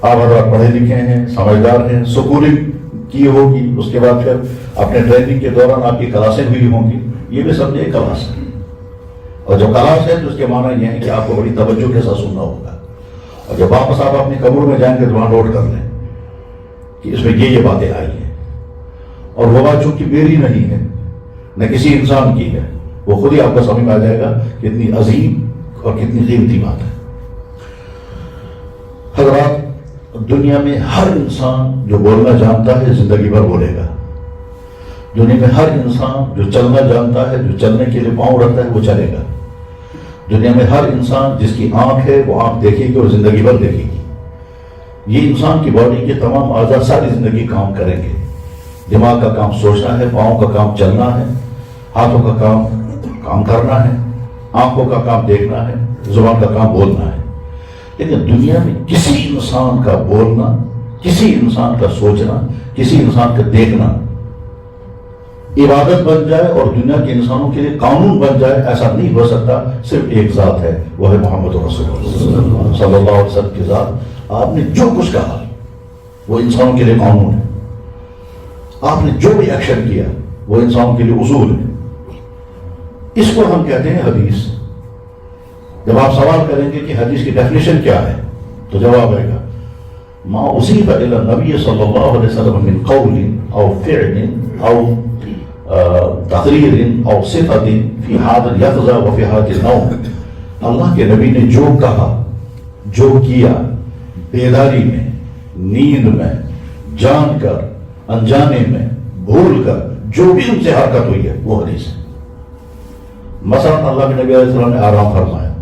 آپ حضرات پڑھے لکھے ہیں، سمجھدار ہیں، سکولنگ کی ہوگی، اس کے بعد پھر اپنے ٹریننگ کے دوران آپ کی کلاسیں ہوئی ہوں گی، یہ بھی سمجھے ایک کلاس ہے. اور جو کلاس ہے تو اس کے معنی یہ ہے کہ آپ کو بڑی توجہ کے ساتھ سننا ہوگا، اور جب واپس آپ اپنے کمروں میں جائیں گے تو وہاں نوٹ کر لیں کہ اس میں یہ باتیں آئی ہیں. اور وہ بات چونکہ میری نہیں ہے، نہ کسی انسان کی ہے، وہ خود ہی آپ کو سمجھ میں آ جائے گا کتنی عظیم اور کتنی قیمتی بات ہے. حضرات، دنیا میں ہر انسان جو بولنا جانتا ہے زندگی بھر بولے گا. دنیا میں ہر انسان جو چلنا جانتا ہے، جو چلنے کے لیے پاؤں رکھتا ہے، وہ چلے گا. دنیا میں ہر انسان جس کی آنکھ ہے وہ آنکھ دیکھے گی اور زندگی بھر دیکھے گی. یہ انسان کی باڈی کے تمام اعضاء ساری زندگی کام کریں گے. دماغ کا کام سوچنا ہے، پاؤں کا کام چلنا ہے، ہاتھوں کا کام کرنا ہے، آنکھوں کا کام دیکھنا ہے، زبان کا کام بولنا ہے. لیکن دنیا میں کسی انسان کا بولنا، کسی انسان کا سوچنا، کسی انسان کا دیکھنا عبادت بن جائے اور دنیا کے انسانوں کے لیے قانون بن جائے، ایسا نہیں ہو سکتا. صرف ایک ذات ہے، وہ ہے محمد رسول اللہ صلی اللہ علیہ وسلم کی ذات. آپ نے جو کچھ کہا وہ انسانوں کے لیے قانون ہے. آپ نے جو بھی ایکشن کیا وہ انسانوں کے لیے اصول ہے. اس کو ہم کہتے ہیں حدیث. جب آپ سوال کریں گے کہ حدیث کی ڈیفینیشن کیا ہے تو جواب آئے گا ما اضیف الی النبی صلی اللہ علیہ وسلم من قول او فعل او تقریر او صفت فی حال الیقظہ و فی حال النوم. اللہ کے نبی نے جو کہا، جو کیا، بیداری میں، نیند میں، جان کر، انجانے میں، بھول کر، جو بھی ان سے حرکت ہوئی ہے وہ حدیث ہے. مثلا اللہ کے نبی علیہ السلام نے آرام فرمایا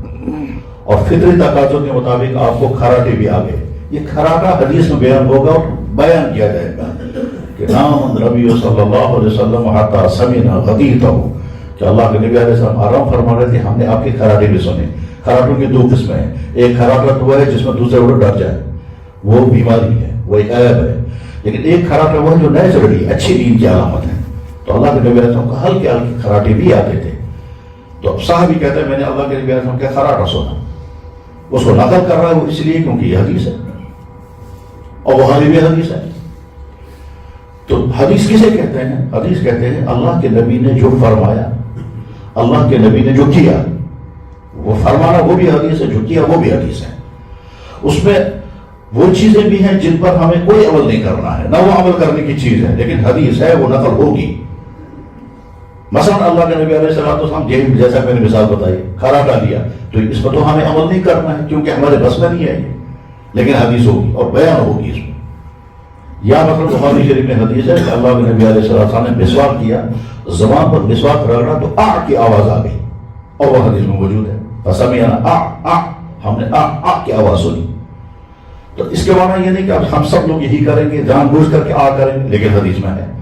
اور فطری تقاضوں کے مطابق آپ کو کھراٹے بھی آ گئے. یہ کھراٹا حدیث میں بیان ہوگا اور بیان کیا جائے گا کہ نام نبی صلی اللہ علیہ وسلم حتی سمعنا غدیتہ، کہ اللہ کے نبی علیہ السلام آرام فرما رہے تھے، ہم نے آپ کے کھراٹے بھی سنے. کھراٹوں کی دو قسمیں ہیں. ایک کھراٹا وہ ہے جس میں دوسرے اڑ ڈر جائے، وہ بیماری ہے، وہ ایک عیب ہے. لیکن ایک کھراٹا وہ ہے جو نیچرلی اچھی دین کی علامت ہے. تو اللہ کے نبی علیہ السلام کو ہلکے ہلکے کھراٹے بھی آتے تھے. تو اب صحابی کہتے ہیں میں نے اللہ کے نبی علیہ السلام کا کھراٹا سنا. اس کو نقل کر رہا ہے وہ اس لیے کیونکہ یہ حدیث ہے اور بخاری بھی حدیث ہے. تو حدیث کسے کہتے ہیں؟ حدیث کہتے ہیں اللہ کے نبی نے جو فرمایا، اللہ کے نبی نے جو کیا. وہ فرمانا وہ بھی حدیث ہے، جو کیا وہ بھی حدیث ہے. اس میں وہ چیزیں بھی ہیں جن پر ہمیں کوئی عمل نہیں کرنا ہے، نہ وہ عمل کرنے کی چیز ہے، لیکن حدیث ہے، وہ نقل ہوگی. مثلا اللہ کے نبی علیہ السلام جیسا میں نے مثال بتائی، کھراٹا لیا، تو اس پر تو ہمیں عمل نہیں کرنا ہے کیونکہ ہمارے بس میں نہیں ہے یہ، لیکن حدیث ہوگی اور بیان ہوگی اس میں. یا مثلا بخاری شریف میں حدیث ہے کہ اللہ کے نبی علیہ السلام نے مسواک کیا، زبان پر مسواک رگڑا تو آ کی آواز آ گئی، اور وہ حدیث میں موجود ہے. فسمعنا ہم نے کی آواز سنی. تو اس کے معنی یہ نہیں کہ ہم سب لوگ یہی کریں گے، جان بوجھ کر کے کریں گے، لیکن حدیث میں ہے.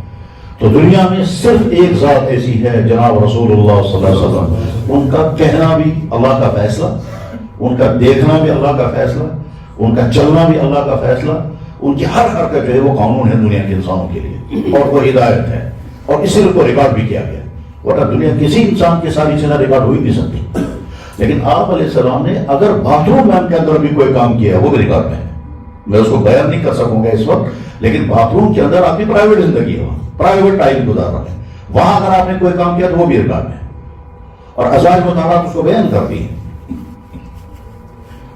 تو دنیا میں صرف ایک ذات ایسی ہے جناب رسول اللہ صلی اللہ علیہ وسلم. ان کا کہنا بھی اللہ کا فیصلہ، ان کا دیکھنا بھی اللہ کا فیصلہ، ان کا چلنا بھی اللہ کا فیصلہ. ان کی ہر حرکت جو ہے وہ قانون ہے دنیا کے انسانوں کے لیے، اور وہ ہدایت ہے، اور اسی لیے کو ریکارڈ بھی کیا گیا. ورنہ دنیا کسی انسان کی ساری چیزیں ریکارڈ ہو ہی نہیں سکتی. لیکن آپ علیہ السلام نے اگر باتھ روم کے اندر بھی کوئی کام کیا وہ بھی ریکارڈ میں ہے. میں اس کو بیان نہیں کر سکوں گا اس وقت، لیکن باتھ روم کے اندر آپ کی پرائیویٹ زندگی ہے، پرائیویٹ ٹائم گزار رہا ہے، وہاں اگر آپ نے کوئی کام کیا تو وہ بھی ریکارڈ میں ہے. اور ازواج مطالعات اس کو بیان کرتی ہیں.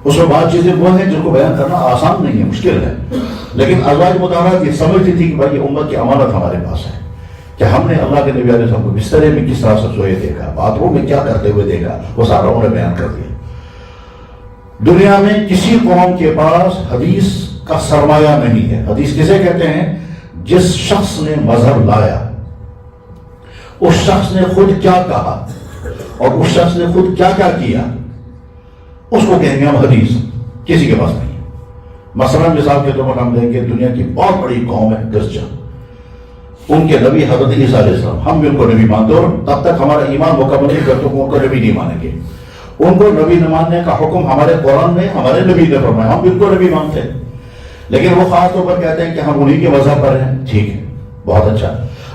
اس میں بعض چیزیں وہ ہیں جن کو بیان کرنا آسان نہیں ہے، مشکل ہے. لیکن ازواج مطالعات یہ سمجھتی تھی کہ بھائی یہ امت کی امانت ہمارے پاس ہے، کہ ہم نے اللہ کے نبی علیہ السلام کو بسترے میں کس طرح سے سوئے دیکھا، باتھ روم میں کیا کرتے ہوئے دیکھا، وہ سارا انہوں نے بیان کر دیا. دنیا میں کسی قوم کے پاس حدیث کا سرمایہ نہیں ہے. حدیث کسے کہتے ہیں؟ جس شخص نے مذہب لایا، اس شخص نے خود کیا کہا اور اس شخص نے خود کیا کیا، اس کو کہیں گے ہم حدیث. کسی کے پاس نہیں. مثلا مثال کے طور پر ہم دیں گے دنیا کی بہت بڑی قوم ہے کرسچن، ان کے نبی حضرت عیسیٰ علیہ السلام، ہم بھی ان کو نبی مانتے اور تب تک ہمارا ایمان مکمل نہیں کرتے ان کو نبی نہیں مانیں گے. ان کو نبی نہ ماننے کا حکم ہمارے قرآن میں ہمارے نبی نے فرمایا، ہم بھی ان کو نبی مانتے ہیں. لیکن وہ خاص طور پر کہتے ہیں کہ ہم انہی کے مذہب پر ہیں. ٹھیک ہے، بہت اچھا.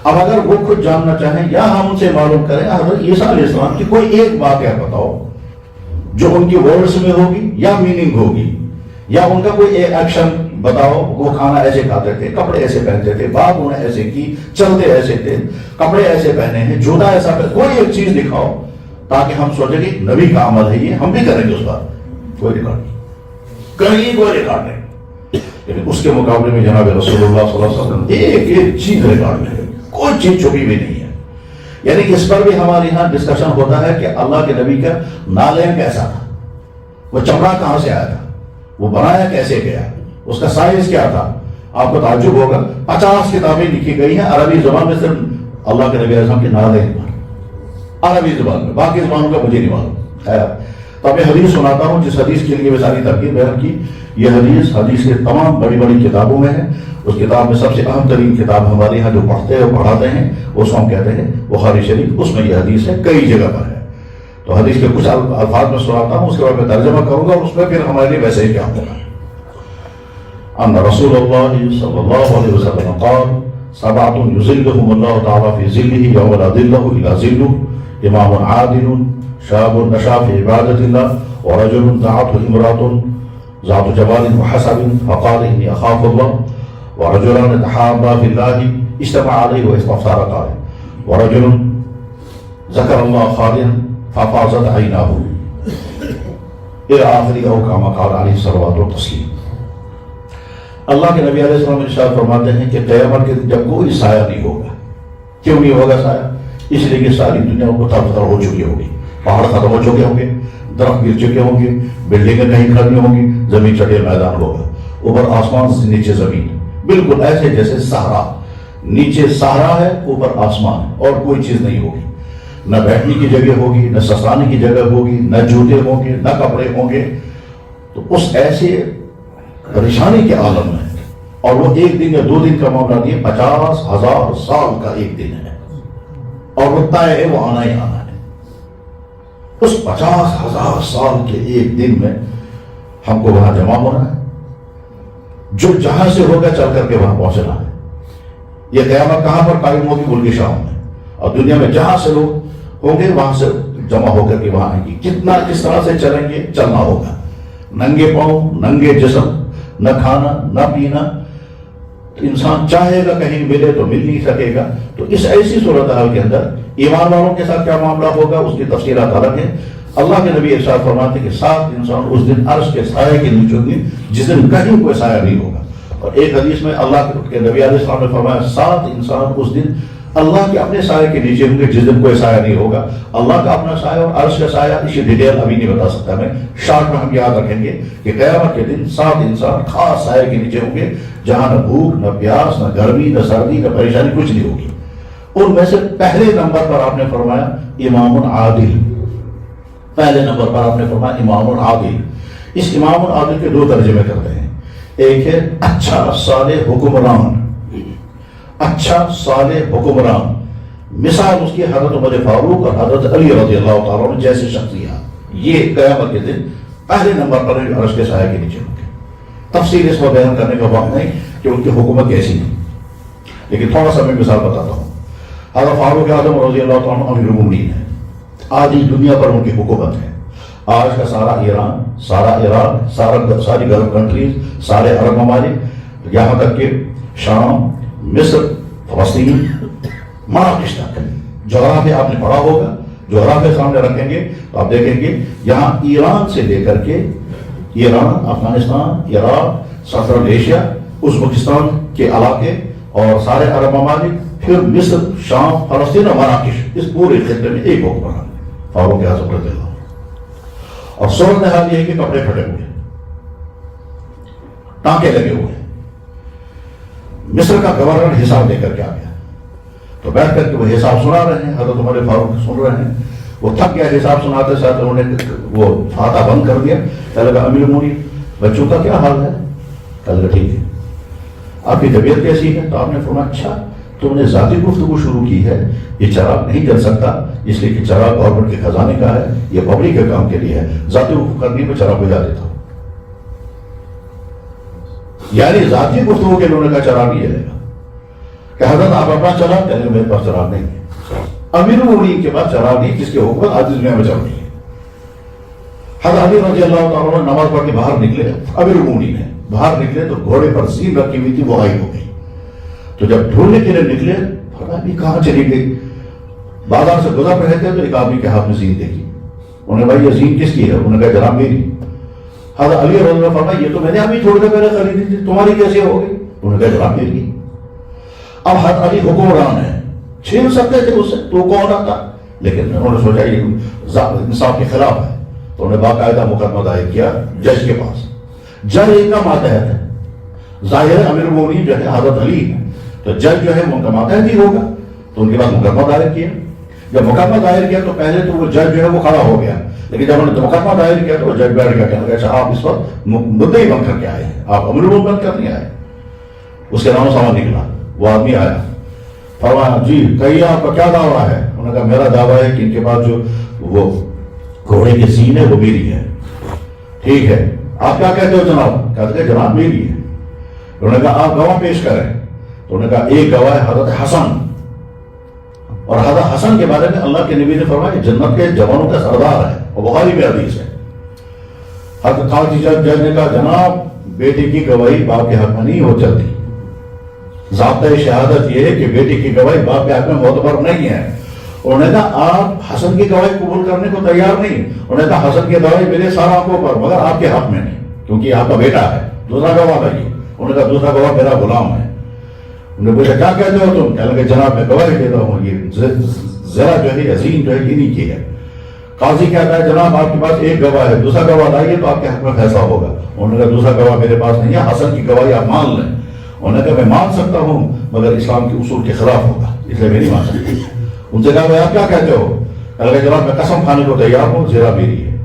اب اگر وہ خود جاننا چاہیں یا ہم ان سے معلوم کریں حضرت عیسیٰ علیہ السلام کی کوئی ایک بات ہے بتاؤ جو ان کی ورڈز میں ہوگی یا میننگ ہوگی یا ان کا کوئی ایکشن بتاؤ وہ کھانا ایسے کھاتے تھے، کپڑے ایسے پہنتے تھے، بات انہیں ایسے کی، چلتے ایسے تھے، کپڑے ایسے پہنے ہیں، جوتا ایسا پہنے، کوئی ایک چیز دکھاؤ تاکہ ہم سوچیں کہ نبی کا عمل ہے یہ، ہم بھی کریں گے اس بات. کوئی ریکارڈ نہیں، کہیں کوئی ریکارڈ نہیں. لیکن اس کے مقابلے میں جناب رسول اللہ صلی اللہ علیہ وسلم ایک ایک چیز ریکارڈ میں ہے، کوئی چیز چھپی بھی نہیں ہے. یعنی اس پر بھی ہمارے یہاں ڈسکشن ہوتا ہے کہ اللہ کے نبی کا نالین کیسا تھا، وہ چمڑا کہاں سے آیا تھا، وہ بنایا کیسے گیا، اس کا سائز کیا تھا. آپ کو تعجب ہوگا 50 کتابیں لکھی گئی ہیں عربی زبان میں صرف اللہ کے نبی علیہ السلام کے نالین پر، عربی زبان میں، باقی زبانوں کا مجھے نہیں معلوم. خیر، تو میں حدیث سناتا ہوں جس حدیث کے لیے میں ساری ترکیب بیان کی. یہ حدیث کے تمام بڑی بڑی کتابوں میں ہے. اس کتاب میں سب سے اہم ترین کتاب ہمارے یہاں جو پڑھتے ہیں اور پڑھاتے ہیں اس کو ہم کہتے ہیں بخاری شریف. اس میں یہ حدیث ہے، کئی جگہ پر ہے. تو حدیث کے کچھ الفاظ میں سناتا ہوں، اس کے بعد میں ترجمہ کروں گا، اس میں پھر ہمارے لیے ویسے ہی کیا ہوگا. ان رسول اللہ صلی اللہ علیہ وسلم قال سبعۃ یظلهم اللہ تعالی فی ظلہ یوم لا ظل الا ظلہ امام عادل شاب نشا فی عبادۃ اللہ ورجل دعته امرأة ذات جمال وحسب فقال انی اخاف اللہ ورجلان تحابا فی اللہ اجتمع علیہ واستفترقا ورجل ذکر اللہ خالیا ففاضت عیناہ الى آخر او کما قال علیہ الصلوۃ والتسلیم. اللہ کے نبی علیہ السلام ارشاد فرماتے ہیں کہ قیامت کے دن جب کوئی سایہ نہیں ہوگا. کیوں نہیں ہوگا سایہ؟ اس لیے کہ ساری دنیا اتر پتھر ہو چکی ہوگی، پہاڑ ختم ہو چکے ہوں گے، درخت گر چکے ہوں گے، بلڈنگیں کہیں کھڑی ہوں گی، زمین چٹیل میدان ہوگا، اوپر آسمان سے نیچے زمین، بالکل ایسے جیسے صحرا، نیچے صحرا ہے اوپر آسمان ہے اور کوئی چیز نہیں ہوگی. نہ بیٹھنے کی جگہ ہوگی، نہ سسانے کی جگہ ہوگی، نہ جوتے ہوں گے، نہ کپڑے ہوں گے. تو اس ایسے پریشانی کے عالم میں، اور وہ ایک دن یا 2 دن کا معاملہ نہیں، 50,000 سال کا ایک دن ہے، اور وہ طے ہے، وہ آنا ہی آنا ہے. اس 50,000 سال کے ایک دن میں ہم کو وہاں جمع ہونا ہے. جو جہاں سے ہوگا چل کر کے وہاں پہنچنا ہے. یہ قیامت کہاں پر قائم ہوگی؟ ملک شام میں. اور دنیا میں جہاں سے لوگ ہوں گے وہاں سے جمع ہو کر کے وہاں آئیں گے. کتنا کس طرح سے چلیں گے؟ چلنا ہوگا، ننگے پاؤں، ننگے جسم، نہ کھانا نہ پینا. انسان چاہے گا کہیں ملے تو مل نہیں سکے گا. تو اس ایسی صورتحال کے اندر ایمان والوں کے ساتھ کیا معاملہ ہوگا اس کی تفصیلات الگ ہیں. اللہ کے نبی ارشاد فرماتے کہ 7 انسان اس دن عرش کے سائے کے نیچے ہوں گے جس دن کہیں کوئی سایہ نہیں ہوگا. اور ایک حدیث میں اللہ کے نبی علیہ السلام نے فرمایا 7 انسان اس دن اللہ کے اپنے سائے کے نیچے ہوں گے جس دن کوئی سایہ نہیں ہوگا. اللہ کا اپنا سایہ اور عرش کا سایہ، اس کی ڈیٹیل ابھی نہیں بتا سکتا میں، شارٹ میں ہم یاد رکھیں گے کہ قیامت کے دن 7 انسان خاص سائے کے نیچے ہوں گے جہاں نہ بھوک، نہ پیاس، نہ گرمی، نہ سردی، نہ پریشانی، کچھ نہیں ہوگی. ان میں سے پہلے نمبر پر آپ نے فرمایا امام عادل. پہلے نمبر پر آپ نے فرمایا امام عادل. اس امام عادل کے 2 ترجمے کرتے ہیں. ایک ہے اچھا صالح حکمران، اچھا صالح حکمران. مثال اس کی حضرت عمر فاروق اور حضرت علی رضی اللہ تعالیٰ عنہ جیسے شخصیات. یہ قیامت کے دن پہلے نمبر پر عرش کے سائے کے نیچے ہوں گے. تفصیل اس کو بیان کرنے کا وقت نہیں کہ ان کی حکومت کیسی ہے، لیکن تھوڑا سا میں مثال بتاتا ہوں. حضرت فاروق اعظم رضی اللہ تعالیٰ عنہ امیر المومنین ہے. آدھی دنیا پر ان کی حکومت ہے. آج کا سارا ایران، سارا عراق، ساری گلف کنٹریز، سارے عرب ممالک، یہاں تک کہ شام، مصر، فلسطین، مراکش تک. جغرافیہ آپ نے پڑھا ہوگا، جغرافیہ سامنے رکھیں گے تو آپ دیکھیں گے یہاں ایران سے لے کر کے Iran, Afghanistan, Iraq, central Asia, Uzbekistan کے علاقے اور سارے عرب ممالک، پھر مصر، شام، فلسطین اور مراکش، اس پورے خطے میں ایک حکمران فاروق اعظم رضی اللہ. اور صورتحال یہ ہے کہ کپڑے پھٹے ہوئے، ٹانکے لگے ہوئے. مصر کا گورنر حساب دے کر کے آ گیا تو بیٹھ کر کے وہ حساب سنا رہے ہیں. حضرت عمر فاروق سن رہے ہیں. وہ تھک گیا حساب سناتے ساتھ، انہوں نے وہ فاتحہ بند کر دیا. کہنے لگا امیر المومنین بچوں کا کیا حال ہے؟ کہنے لگا ٹھیک ہے. آپ کی طبیعت کیسی ہے؟ تو آپ نے فرمایا اچھا تم نے ذاتی گفتگو شروع کی ہے. یہ چراغ نہیں جل سکتا اس لیے کہ چراغ گورنمنٹ کے خزانے کا ہے، یہ پبلک کے کام کے لیے ہے. ذاتی گفتگو کرنے میں چراغ بجھا دیتا ہوں. یعنی ذاتی گفتگو کے انہوں نے کہا چراغ نہیں جلے گا. کہ حضرت آپ اپنا چراغ، کہنے میرے پاس چراغ نہیں ہے. امیر المومنین کے پاس چراغ نہیں جس کی حکومت آج دنیا میں چل رہی ہے. حضرت علی رضی اللہ تعالیٰ عنہ نماز پڑھ کے باہر نکلے، امیر المومنین ہے، باہر نکلے تو گھوڑے پر زین رکھی ہوئی تھی، وہ غائب ہو گئی۔ تو جب ڈھونڈنے کے لیے نکلے، فرمایا کہاں چلی گئی؟ بازار سے گزر رہے تھے تو ایک آدمی کے ہاتھ میں زین دیکھی، انہوں نے بھائی یہ زین کس کی ہے؟ انہوں نے کہا جناب میری۔ حضرت علی رضی اللہ عنہ فرمایا یہ تو میں نے ابھی تھوڑی دیر پہلے خریدی تھی، تمہاری کیسے ہو گئی؟ انہوں نے کہا جناب میری۔ اب حضرت علی حکمران ہے، چھین سکتے تھے اس سے، تو کون آتا؟ لیکن انہوں نے سوچا یہ انصاف کے خلاف ہے، تو انہوں نے باقاعدہ مقدمہ دائر کیا جج کے پاس۔ جج ایک کا ماتحت ہے، ظاہر ہے امیر المومنین جو ہے حضرت علی ہے، تو جج جو ہے وہ ان کا ماتحت ہی ہوگا، تو ان کے پاس مقدمہ دائر کیا۔ جب مقدمہ دائر کیا تو پہلے تو وہ جج جو ہے وہ کھڑا ہو گیا، لیکن جب انہوں نے مقدمہ دائر کیا تو وہ جج بیٹھ گیا، کہنے لگا آپ اس وقت مدعی بن کر کے آئے ہیں، آپ امیر المومنین بن کر نہیں آئے۔ اس کے نام و سامان نکلا، وہ آدمی آیا، فرمایا جی کہیے آپ کا کیا دعویٰ ہے؟ انہوں نے کہا میرا دعویٰ ہے کہ ان کے پاس جو وہ گھوڑے کی زین ہے وہ میری ہے۔ ٹھیک ہے، آپ کیا کہتے ہو جناب؟ کہتے ہیں جناب میری ہے۔ انہوں نے کہا آپ گواہ پیش کریں، تو انہوں نے کہا ایک گواہ ہے حضرت حسن، اور حضرت حسن کے بارے میں اللہ کے نبی نے فرمایا کہ جنت کے جوانوں کا سردار ہے، اور بخاری میں حدیث ہے۔ حضرت قاضی جج نے کہا جناب بیٹے کی گواہی باپ کے حق میں نہیں ہو چلتی، ضابطۂ شہادت یہ ہے کہ بیٹے کی گواہی باپ کے حق میں معتبر نہیں ہے۔ انہوں نے کہا آپ حسن کی گواہی قبول کرنے کو تیار نہیں؟ انہوں نے کہا حسن کی گواہی میرے سارا آنکھوں پر، مگر آپ کے حق میں نہیں، کیونکہ آپ کا بیٹا ہے، دوسرا گواہ لگی۔ انہوں نے کہا دوسرا گواہ میرا غلام ہے۔ انہوں نے پوچھا کیا کہتے ہو تم؟ کہنے لگے جناب میں گواہی دیتا ہوں یہ ذرا جو ہے عظیم جو ہے یہ نہیں کی ہے۔ قاضی کہتا ہے جناب آپ کے پاس ایک گواہ ہے، دوسرا گواہ لائیے تو آپ کے حق میں فیصلہ ہوگا۔ انہوں نے کہا دوسرا گواہ میرے پاس نہیں ہے، حسن کی گواہی آپ مان لیں۔ انہوں نے کہا میں مان سکتا ہوں مگر اسلام کے اصول کے خلاف ہوگا، اس لیے میں نہیں مان سکتا۔ ان سے کہا بھائی آپ کیا کہتے ہو؟ کہا جناب میں قسم کھانے کو تیار ہوں زیرہ میری ہے۔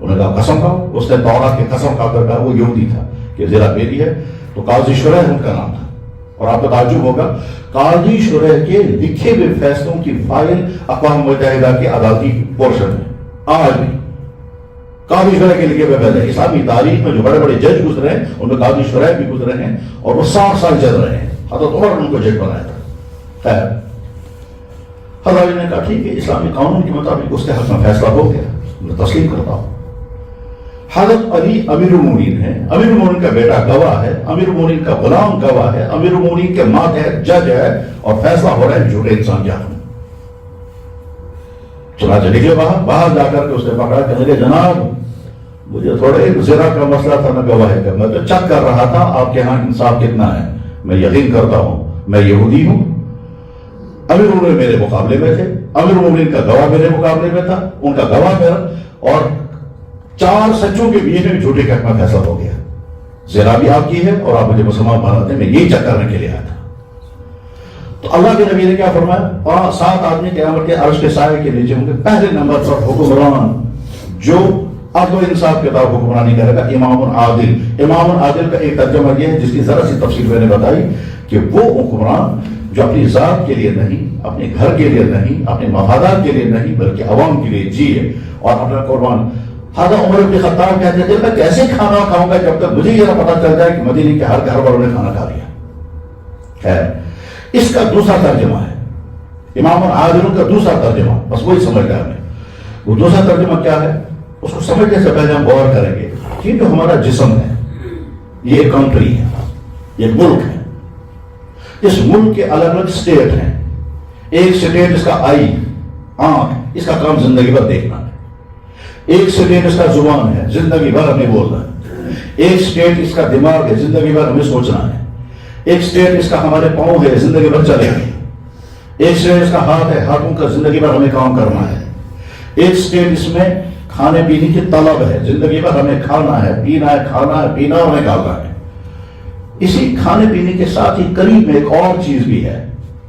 انہوں نے کہا قسم کھاؤ؟ اس نے تورات کی قسم کھا کر کہا وہ یہودی تھا کہ زیرہ میری ہے۔ تو قاضی شریح ان کا نام تھا، اور آپ کو تعجب ہوگا قاضی شریح کے لکھے ہوئے فیصلوں کی فائل اقوام متحدہ کے عدالتی پورشن میں آج بھی قاضی شریح کے لکھے ہوئے فیصلے۔ اسلامی تاریخ میں جو بڑے بڑے جج گزرے ہیں ان میں قاضی شریح بھی گزرے ہیں، اور وہ 60 سال جج رہے ہیں۔ حضرت عمر نے ان کو جج بنایا تھا۔ خیر حضرت علی نے کہا ٹھیک ہے اسلامی قانون کے مطابق اس کے حق میں فیصلہ ہو گیا، میں تسلیم کرتا ہوں۔ حضرت علی امیر المومنین ہے، امیر المومنین کا بیٹا گواہ ہے، امیر المومنین کا غلام گواہ ہے، امیر المومنین کے ماتحت جج ہے، اور فیصلہ ہو رہا ہے جھوٹے انسان کے حق میں۔ چنانچہ نکلے باہر جا کر کے اس نے پکڑا کہ میرے جناب مجھے تھوڑے زنا کا مسئلہ تھا نہ گواہی کا، میں تو چیک کر رہا تھا آپ کے ہاں انصاف کتنا ہے، میں یقین کرتا ہوں میں یہودی ہوں، امیر المومنین میرے مقابلے میں تھے، امیر المومنین کا گواہ میرے مقابلے میں تھا، ان کا گواہ میرا، اور 4 سچوں کے بیچ میں جھوٹے کے حق میں فیصلہ ہو گیا، زنا بھی آپ کی ہے اور آپ مجھے مسلمان بناتے ہیں، میں یہی چیک کرنے کے لیے آیا تھا۔ تو اللہ کے نبی نے کیا فرمایا؟ 7 آدمی قیامت کے عرش کے سائے کے نیچے ہوں گے۔ پہلے نمبر پر حکمران جو عدل و انصاف کے طور حکمرانی کرے گا، امام عادل۔ امام عادل کا ایک ترجمہ یہ ہے جس کی ذرا سی تفصیل میں نے بتائی کہ وہ حکمران جو اپنی ذات کے لیے نہیں، اپنے گھر کے لیے نہیں، اپنے مفادات کے لیے نہیں، بلکہ عوام کے لیے جیے اور اپنا قربان۔ حضرت عمر بن خطاب کہتے تھے میں کیسے کھانا کھاؤں گا جب تک مجھے یہ پتہ چل جائے کہ مدینے کے ہر گھر والوں نے کھانا کھا لیا۔ خیر اس کا دوسرا ترجمہ ہے امام عادل کا دوسرا ترجمہ، بس وہی سمجھ گیا ہمیں۔ وہ دوسرا ترجمہ کیا ہے اس کو سمجھنے سے پہلے ہم غور کریں گے کہ جو ہمارا جسم ہے یہ ایک کنٹری ہے، یہ ایک ملک ہے، اس ملک کے الگ الگ سٹیٹ ہیں۔ ایک سٹیٹ اس کا آئی آنکھ، اس کا کام زندگی بھر دیکھنا ہے۔ ایک سٹیٹ اس کا زبان ہے، زندگی بھر ہمیں بولنا ہے۔ ایک سٹیٹ اس کا دماغ ہے، زندگی بھر ہمیں سوچنا ہے۔ ایک سٹیٹ اس کا ہمارے پاؤں ہے، زندگی بھر چلے گا۔ ایک سٹیٹ اس کا ہاتھ ہے، ہاتھوں کا زندگی بھر ہمیں کام کرنا ہے۔ ایک سٹیٹ اس میں کھانے پینے کی طلب ہے، زندگی بھر ہمیں کھانا ہے، پینا ہے، کھانا ہے، پینا اور نکالنا ہے۔ اسی کھانے پینے کے ساتھ ہی قریب میں ایک اور چیز بھی ہے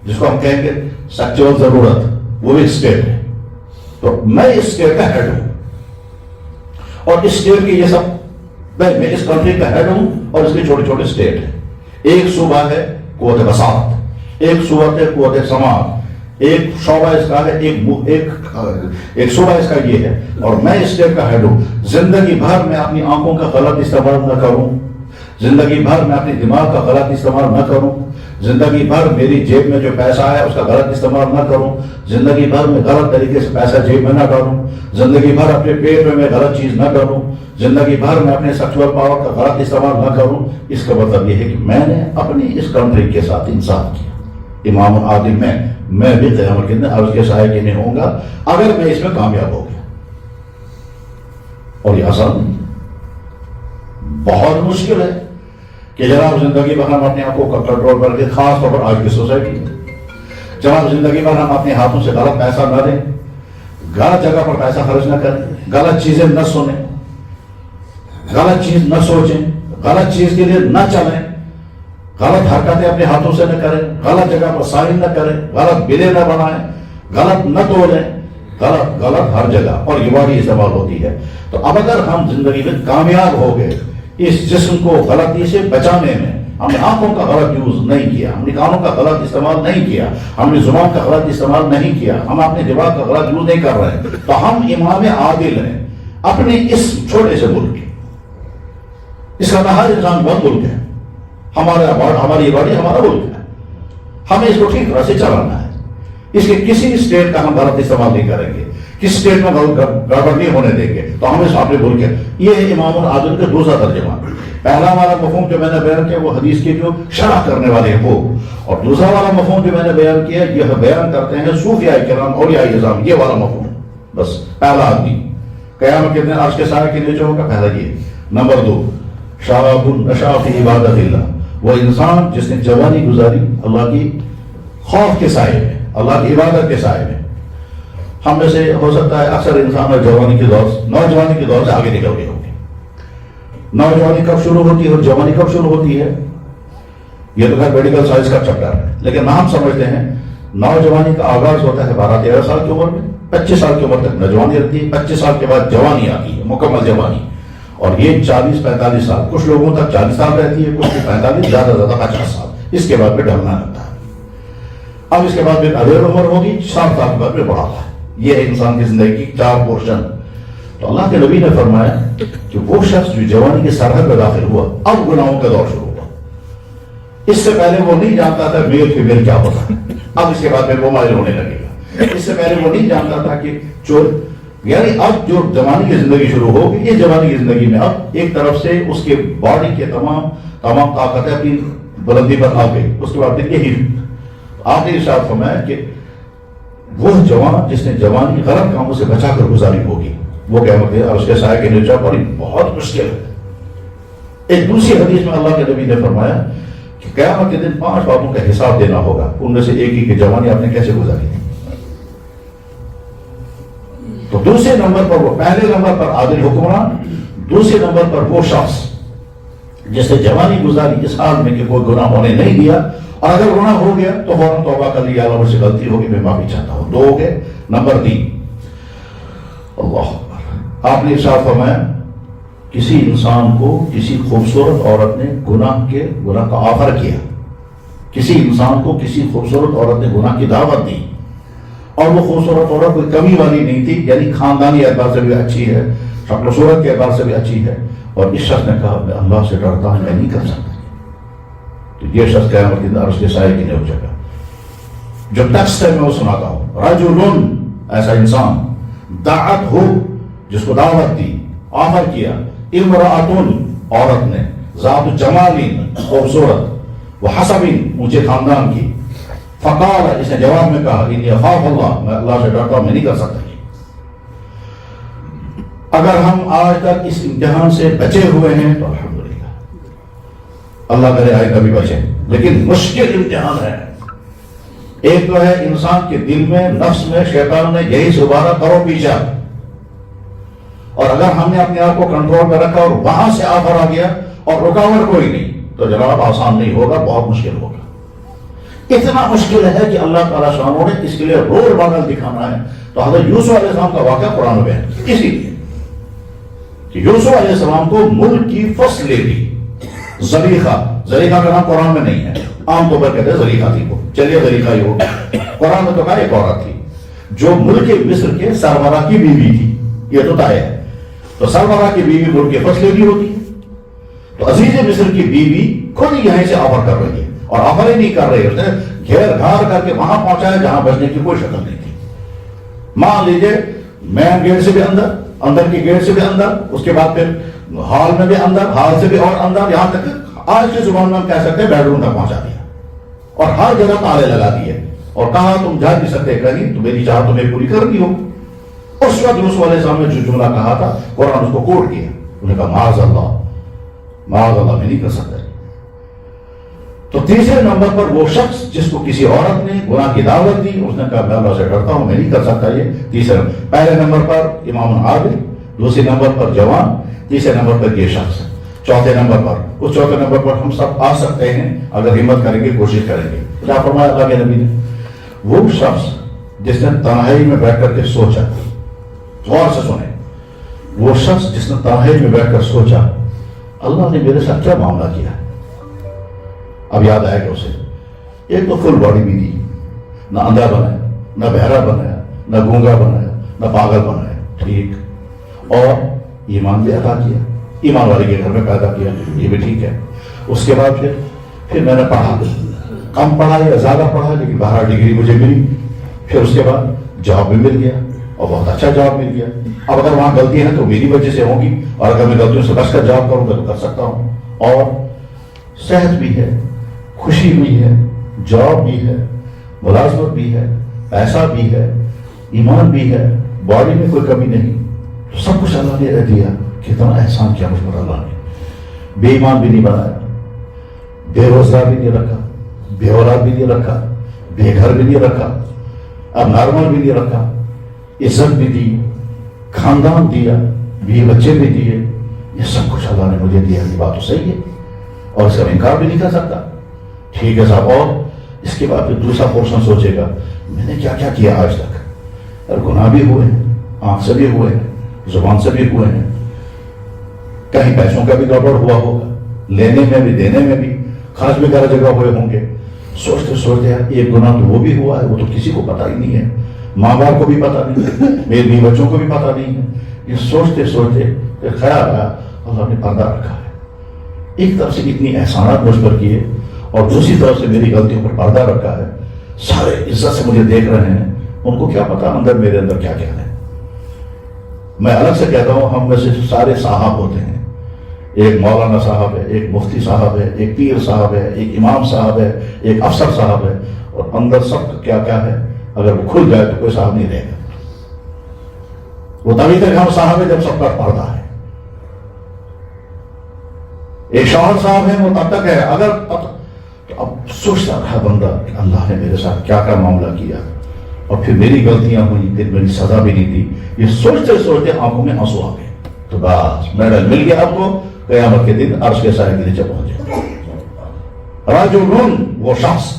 جس کو ہم کہیں گے سیکچوئل ضرورت، وہ بھی اسٹیٹ ہے۔ تو میں اس اسٹیٹ کا ہیڈ ہوں، اور اس اسٹیٹ کے یہ سب میں اس کنٹری کا ہیڈ ہوں، اور اس کے چھوٹے چھوٹے اسٹیٹ ہیں۔ ایک صوبہ ہے قوت بساط، ایک صوبہ ہے قوت سماعت، ایک شعبہ اس کا ہے، ایک صوبہ اس کا یہ ہے، اور میں اس اسٹیٹ کا ہیڈ ہوں۔ زندگی بھر میں اپنی آنکھوں کا غلط استعمال نہ کروں، زندگی بھر میں اپنے دماغ کا غلط استعمال نہ کروں، زندگی بھر میری جیب میں جو پیسہ ہے اس کا غلط استعمال نہ کروں، زندگی بھر میں غلط طریقے سے پیسہ جیب میں نہ ڈالوں، زندگی بھر اپنے پیٹ میں غلط چیز نہ کروں، زندگی بھر میں اپنے سیکسول پاور کا غلط استعمال نہ کروں۔ اس کا مطلب یہ ہے کہ میں نے اپنی اس کنٹری کے ساتھ انصاف کیا، امام عادل میں بھی قیامت کے دن عرش کے سائے کے نہیں ہوں گا اگر میں اس میں کامیاب ہو گیا۔ اور یہ آسان نہیں، بہت مشکل ہے کہ جناب زندگی بھر ہم اپنے آنکھوں کا کنٹرول کر کے، خاص طور پر آج کی سوسائٹی میں جناب زندگی بھر ہم اپنے ہاتھوں سے غلط پیسہ نہ دیں، غلط جگہ پر پیسہ خرچ نہ کریں، غلط چیزیں نہ سنیں، غلط چیز نہ سوچیں، غلط چیز کے لیے نہ چلیں، غلط حرکتیں اپنے ہاتھوں سے نہ کریں، غلط جگہ پر سائن نہ کریں، غلط بلیں نہ بنائیں، غلط نہ تولیں، غلط ہر جگہ، اور یہ بڑی استعمال ہوتی ہے۔ تو اب اگر ہم زندگی میں کامیاب ہو گئے اس جسم کو غلطی سے بچانے میں، ہم نے آنکھوں کا غلط یوز نہیں کیا، ہم نے کانوں کا غلط استعمال نہیں کیا، ہم نے زبان کا غلط استعمال نہیں کیا، ہم اپنے دماغ کا غلط یوز نہیں کر رہے، تو ہم امام عادل ہیں اپنے اس چھوٹے سے ملک، اس کا ہر انسان بہت ملک ہے، ہماری باڈی ہمارا ملک ہے، ہمیں اس کو ٹھیک طرح سے چلانا ہے۔ اس کے کسی اسٹیٹ کا ہم غلط استعمال نہیں کریں گے، کس اسٹیٹ میں گڑبڑ نہیں ہونے دیں گے، تو ہم اس اپنے ملک ہے۔ یہ ہے امام العادل کا دوسرا ترجمہ۔ پہلا والا مفہوم جو میں نے بیان کیا وہ حدیث کے جو شرح کرنے والے ہیں وہ، اور دوسرا والا مفہوم جو میں نے بیان کیا یہ بیان کرتے ہیں صوفیاء کرام، اولیاء اعظام، یہ والا مفہوم۔ بس پہلا آدمی قیامت کے دن عرش کے سائے کے نیچے ہوگا، پہلا یہ۔ نمبر 2، شاب نشأ فی عبادت اللہ، وہ انسان جس نے جوانی گزاری اللہ کی خوف کے سائے میں، اللہ کی عبادت کے سائے میں۔ ہم میں سے ہو سکتا ہے اکثر انسان نوجوانی کے دور سے آگے نکل گئے ہوں گے۔ نوجوانی کب شروع ہوتی ہے اور جوانی کب شروع ہوتی ہے یہ تو خیر میڈیکل سائنس کا چیپٹر ہے، لیکن ہم سمجھتے ہیں نوجوانی کا آغاز ہوتا ہے 12-13 سال کی عمر میں، 25 سال کی عمر تک نوجوانی رہتی ہے، 25 سال کے بعد جوانی آتی ہے، مکمل جوانی، اور یہ 40-45 سال، کچھ لوگوں تک 40 سال رہتی ہے، کچھ 45، زیادہ 50 سال، اس کے بعد میں ڈھلنا لگتا ہے۔ اب اس کے بعد پھر ادھیڑ عمر ہوگی، 60 سال کے بعد میں بڑھاپا ہے۔ یہ ہے انسان کی زندگی کی 4 پورشن۔ تو اللہ کے نبی نے فرمایا کہ وہ شخص جو جوانی کی سرحد میں داخل ہوا اب گناہوں کا دور شروع ہوا۔ اس سے پہلے وہ نہیں جانتا تھا میل فیمیل کیا ہوتا ہے، اب اس کے بعد میں وہ مائل ہونے لگے گا۔ اس سے پہلے وہ نہیں جانتا تھا کہ چور، یعنی اب جو جوانی کی زندگی شروع ہوگی، یہ جوانی کی زندگی میں اب ایک طرف سے اس کے باڈی کے تمام طاقتیں اپنی بلندی پر آ گئی، اس کے بعد یہی آپ نے ارشاد فرمایا کہ وہ جوان جس نے جوانی غلط کاموں سے بچا کر گزاری ہوگی وہ قیامت کے عرش کے سائے کے نیچے پڑی، بہت مشکل ہے۔ ایک دوسری حدیث میں اللہ کے نبی نے فرمایا کہ قیامت کے دن 5 باتوں کا حساب دینا ہوگا، ان میں سے ایک ہی کہ جوانی آپ نے کیسے گزاری۔ تو دوسرے نمبر پر وہ، پہلے نمبر پر عادل حکمران، دوسرے نمبر پر وہ شخص جس نے جوانی گزاری اس حال میں کہ کوئی گناہ ہونے نہیں دیا، اور اگر گناہ ہو گیا تو فوراً توبہ کر لیا، اللہ مجھ سے غلطی ہوگی میں معافی چاہتا ہوں۔ 2 ہو گئے۔ نمبر 3، اللہ اکبر، آپ نے ارشاد فرمایا کسی انسان کو کسی خوبصورت عورت نے گناہ کا آفر کیا، کسی انسان کو کسی خوبصورت عورت نے گناہ کی دعوت دی، اور وہ خوبصورت عورت کوئی کمی والی نہیں تھی، یعنی خاندانی اعتبار سے بھی اچھی ہے، شکل و صورت کے اعتبار سے بھی اچھی ہے، اور اس شخص نے کہا میں اللہ سے ڈرتا ہوں، میں نہیں کر سکتا، تو یہ شخص قیامت کے دن عرش کے سائے کی نیچے ہو جائے گا۔ جو ٹیکسٹ ہے میں وہ سناتا ہوں، رجل، ایسا انسان، دعت ہو، جس کو دعوت دی، آفر کیا، امرأتن، عورت نے، ذات جمال، خوبصورت، و حسب، اونچے خاندان کی، فقال، اس نے جواب میں کہا انی اخاف اللہ، میں اللہ سے ڈرتا ہوں، میں نہیں کر سکتا۔ اگر ہم آج تک اس امتحان سے بچے ہوئے ہیں تو الحمدللہ، اللہ کرے آئے کبھی بچے، لیکن مشکل امتحان ہے۔ ایک تو ہے انسان کے دل میں، نفس میں شیطان نے یہی سبارہ کرو پیچھا، اور اگر ہم نے اپنے آپ کو کنٹرول میں رکھا اور وہاں سے آفر آ گیا اور رکاوٹ کوئی نہیں تو جناب آسان نہیں ہوگا، بہت مشکل ہوگا۔ اتنا مشکل ہے کہ اللہ تعالیٰ شانوں نے اس کے لیے رول ماڈل دکھانا ہے۔ تو حضرت یوسف علیہ السلام کا واقعہ قرآن میں بیان کیا، اسی لیے کہ یوسف علیہ السلام کو ملک کی فصل لے لی، زلیخا کا نام قرآن میں نہیں ہے، عام طور پر کہتے ہیں زلیخا تھی، وہ چلیے زلیخا ہی ہو، قرآن میں تو کہا ایک عورت تھی جو ملک مصر کے سربراہ کی بیوی تھی، یہ تو طے ہے۔ تو سربراہ کی بیوی ملک کے فصل لے لی ہوتی ہے، تو عزیز مصر کی بیوی خود ہی یہیں سے آفر کر رہی ہے، اور آفر ہی نہیں کر رہی، اس نے گھیر گھار کر کے وہاں پہنچایا جہاں بچنے کی کوئی شکل نہیں تھی۔ مان لیجیے مین گیٹ سے بھی اندر، اندر کی گیٹ سے بھی اندر، اس کے بعد پھر ہال میں بھی اندر، ہال سے بھی اور اندر، یہاں تک آج کی زبان میں ہم کہہ سکتے ہیں بیڈ روم تک پہنچا دیا، اور ہر جگہ تالے لگا دیے، اور کہا تم جا نہیں سکتے کہیں، تو میری چاہت تمہیں پوری کرنی ہو۔ اس وقت یوسف علیہ السلام نے جو جملہ کہا تھا قرآن اس کو کوٹ کیا، انہوں نے کہا معاذ اللہ میں نہیں کر سکتا۔ تو تیسرے نمبر پر وہ شخص جس کو کسی عورت نے گناہ کی دعوت دی، اس نے کہا میں اللہ سے ڈرتا ہوں، میں نہیں کر سکتا یہ۔ تیسرے پہلے نمبر پر امام عادل، دوسرے نمبر پر جوان، تیسرے نمبر پر یہ شخص، چوتھے نمبر پر، اس چوتھے نمبر پر ہم سب آ سکتے ہیں اگر ہمت کریں گے، کوشش کریں گے۔ کیا فرمایا اللہ کے نبی نے؟ وہ شخص جس نے تنہائی میں بیٹھ کر کے سوچا، غور سے سنیں، وہ شخص جس نے تنہائی میں بیٹھ کر سوچا اللہ نے میرے ساتھ کیا معاملہ کیا۔ اب یاد آئے گا اسے، ایک تو فل باڈی بھی دی، نہ اندھا بنایا، نہ بہرا بنایا، نہ گونگا بنایا، نہ پاگل بنایا، ٹھیک، اور ایمان بھی عطا کیا، ایمان والے کے گھر میں پیدا کیا، یہ بھی ٹھیک ہے۔ اس کے بعد پھر میں نے پڑھا، کم پڑھا یا زیادہ پڑھا لیکن 12 ڈگری مجھے ملی، پھر اس کے بعد جاب بھی مل گیا اور بہت اچھا جاب مل گیا۔ اب اگر وہاں غلطی ہے تو میری وجہ سے ہوگی، اور اگر میں غلطیوں سے بچ کر جاب کروں گا تو کر سکتا ہوں، اور صحت بھی ہے، خوشی بھی ہے، جاب بھی ہے، ملازمت بھی ہے، پیسہ بھی ہے، ایمان بھی ہے، باڈی میں کوئی کمی نہیں، تو سب کچھ اللہ نے دیا۔ کتنا احسان کیا مجھ پر اللہ نے، بے ایمان بھی نہیں بنایا، بے روزگار بھی نہیں رکھا، بے اولاد بھی نہیں رکھا، بے گھر بھی نہیں رکھا، اب نارمل بھی نہیں رکھا، عزت بھی دی، خاندان دیا، بیوی بچے بھی دیے، یہ سب کچھ اللہ نے مجھے دیا۔ یہ بات تو صحیح ہے اور اس کا انکار بھی نہیں کر سکتا، ٹھیک ہے صاحب۔ اور اس کے بعد پھر دوسرا پورشن سوچے گا میں نے کیا کیا کیا آج تک، اور گناہ بھی ہوئے ہیں، آنکھ سے بھی ہوئے ہیں، زبان سے بھی ہوئے ہیں، کہیں پیسوں کا بھی گڑبڑ ہوا ہوگا، لینے میں بھی دینے میں بھی، خرچ بھی کر جگہ ہوئے ہوں گے۔ سوچتے سوچتے یار ایک گناہ تو وہ بھی ہوا ہے، وہ تو کسی کو پتہ ہی نہیں ہے، ماں باپ کو بھی پتہ نہیں ہے، میرے بھی بچوں کو بھی پتہ نہیں ہے۔ یہ سوچتے سوچتے پھر خیال آیا اللہ نے پردہ رکھا ہے، ایک طرف سے اتنی احسانات مجھ پر کیے اور دوسری طرف سے میری غلطیوں پر پردہ رکھا ہے، سارے عزت سے مجھے دیکھ رہے ہیں، ان کو کیا پتا اندر میرے اندر کیا کیا ہے۔ میں الگ سے کہتا ہوں ہم میں سے سارے صاحب ہوتے ہیں، ایک مولانا صاحب ہے، ایک مفتی صاحب ہے، ایک پیر صاحب ہے، ایک امام صاحب ہے، ایک افسر صاحب ہے، اور اندر سب کا کیا کیا ہے، اگر وہ کھل جائے تو کوئی صاحب نہیں رہے گا۔ وہ تبھی تک ہم صاحب ہے جب سب کا پردہ ہے۔ ایک شوہر صاحب ہے وہ تب تک ہے اگر، تو اب سوچتا رہا بندہ کہ اللہ نے میرے ساتھ کیا کیا معاملہ کیا، اور پھر میری غلطیاں ہوئی، پھر میری سزا بھی نہیں دی۔ یہ سوچتے سوچتے آنکھوں میں آنسو آ گئے، تو بس میڈل مل گیا اب کو، قیامت کے دن عرش کے سائے کے نیچے پہنچے۔ رجل، وہ شخص،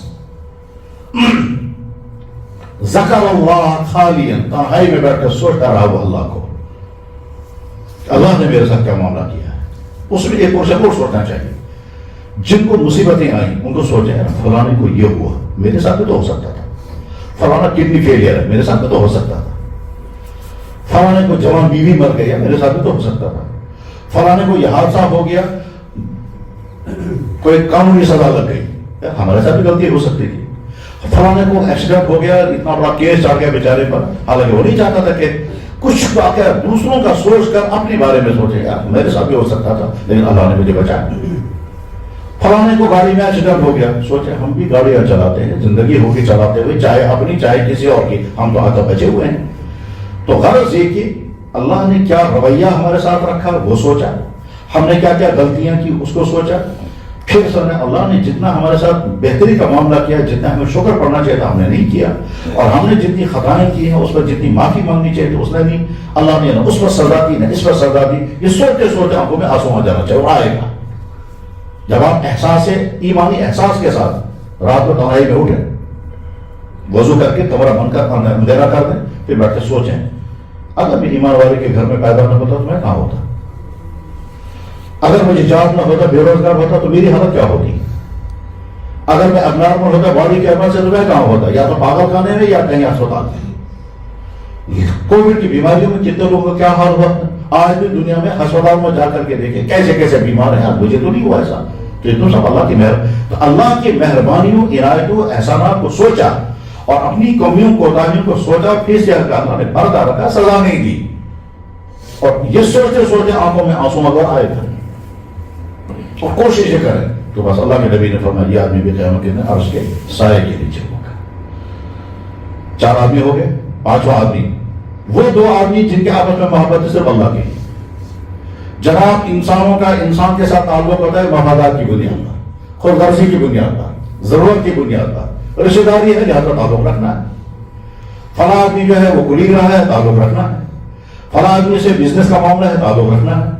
ذکر اللہ خالیا، تنہائی میں بیٹھ کر سوچتا رہا وہ اللہ کو، اللہ نے میرے ساتھ کیا معاملہ کیا ہے۔ اس میں ایک پورشن اور سوچنا چاہیے، جن کو مصیبتیں آئیں ان کو سوچیں فلانے کو یہ ہوا، میرے ساتھ بھی تو ہو سکتا تھا، فلانا کڈنی فیلئر ہے، میرے ساتھ بھی تو ہو سکتا تھا، فلانے کو جوان بیوی مر گئی، میرے ساتھ بھی تو ہو سکتا تھا، فلانے کو یہ حادثہ ہو گیا، کوئی قانونی سزا لگ گئی، ہمارے ساتھ بھی غلطی ہو سکتی تھی، فلانے کو ایکسیڈنٹ ہو گیا، اتنا بڑا کیس چڑھ گیا بیچارے پر، حالانکہ وہ نہیں چاہتا تھا کہ کچھ واقعہ دوسروں کا سوچ کر اپنے بارے میں سوچے گا، میرے ساتھ بھی ہو سکتا تھا لیکن اللہ نے مجھے بچایا۔ فلانے کو گاڑی میں ایکسیڈنٹ ہو گیا، سوچے ہم بھی گاڑیاں چلاتے ہیں، زندگی ہوگی چلاتے ہوئے، چاہے اپنی چاہے کسی اور کی، ہم تو آتا بچے ہوئے ہیں۔ تو غرض یہ کہ اللہ نے کیا رویہ ہمارے ساتھ رکھا وہ سوچا، ہم نے کیا کیا غلطیاں کی اس کو سوچا، پھر سر نے اللہ نے جتنا ہمارے ساتھ بہتری کا معاملہ کیا، جتنا ہمیں شکر پڑنا چاہیے تھا ہم نے نہیں کیا، اور ہم نے جتنی خطائیں کی ہیں اس پر جتنی معافی مانگنی چاہیے تو اس نے نہیں، اللہ نے اس پر سزا دی نہ اس پر سزا دی۔ یہ سوچتے سوچتے آنکھوں میں آنسو آ جانا چاہیے، وہ آئے گا جب آپ احساس ایمانی احساس کے ساتھ رات کو تنہائی میں اٹھیں، وضو کر کے کمرہ بند کر اندھیرا کر دیں، پھر بیٹھ کے سوچیں اگر میں ایمان والے کے گھر میں پیدا نہ ہوتا تو میں کہاں ہوتا، اگر مجھے جاب نہ ہوتا، بے روزگار ہوتا تو میری حالت کیا ہوتی، اگر میں ابنارمل ہوتا باڈی کے عمل سے تو میں کہاں ہوتا، یا تو پاگل خانے میں یا کہیں اسپتال میں۔ کووڈ کی بیماریوں میں کتنے لوگوں کا کیا حال ہوا، آج بھی دنیا میں ہسپتال میں جا کر کے دیکھیں کیسے کیسے بیمار ہیں. مجھے تو نہیں ہوا ایسا. تو اتنا سب اللہ کی اللہ کی مہربانیوں عنایتوں احسانات کو سوچا اور اپنی کمیوں کوتاہیوں کو سوچا, پھر سے اللہ نے پردہ رکھا, سزا نہیں دی. اور یہ سوچتے سوچتے آنکھوں میں آنسو اگر آئے تھے اور کوششیں کریں تو بس اللہ کے نبی نے فرمایا یہ آدمی بھی قیامت کے دن عرش کے سائے کے نیچے ہوگا. 4 آدمی ہو گئے. 5واں آدمی وہ 2 آدمی جن کے آپس میں محبت ہے صرف اللہ کی. جناب انسانوں کا انسان کے ساتھ تعلق ہوتا ہے مفادات کی بنیاد پر, خود غرضی کی بنیاد پر, ضرورت کی بنیاد پر. رشتہ داری ہے لہٰذا تعلق رکھنا ہے. فلاں آدمی جو ہے وہ کلیگ رہا ہے, تعلق رکھنا ہے. فلاں آدمی سے بزنس کا معاملہ ہے, تعلق رکھنا ہے.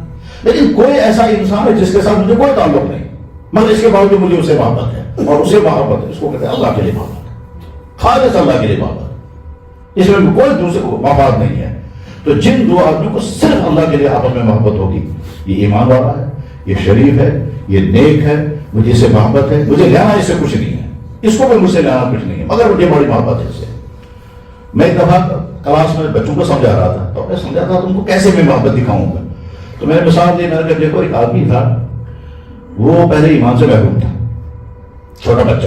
لیکن کوئی ایسا انسان ہے جس کے ساتھ مجھے کوئی تعلق نہیں مگر اس کے باوجود مجھے اسے محبت ہے اور اسے محبت ہے, اس کو کہتے ہیں اللہ کے لیے محبت, خالص اللہ کے لیے محبت. اس میں کوئی دوسرے کو مفاد نہیں ہے. تو جن 2 آدمیوں کو صرف اللہ کے لیے آپس میں محبت ہوگی, یہ ایمان والا ہے, یہ شریف ہے, یہ نیک ہے, مجھے اس سے محبت ہے, مجھے لینا اس سے کچھ نہیں ہے, اس کو بھی مجھ سے لینا کچھ نہیں ہے مگر مجھے بڑی محبت ہے اس سے. میں ایک دفعہ کلاس میں بچوں کو سمجھا رہا تھا تو میں سمجھا تھا تم کو کیسے میں محبت دکھاؤں گا. تو میں نے مثال دی, میں نے کہا دیکھو ایک آدمی تھا وہ پہلے ایمان سے محروم تھا, چھوٹا بچہ,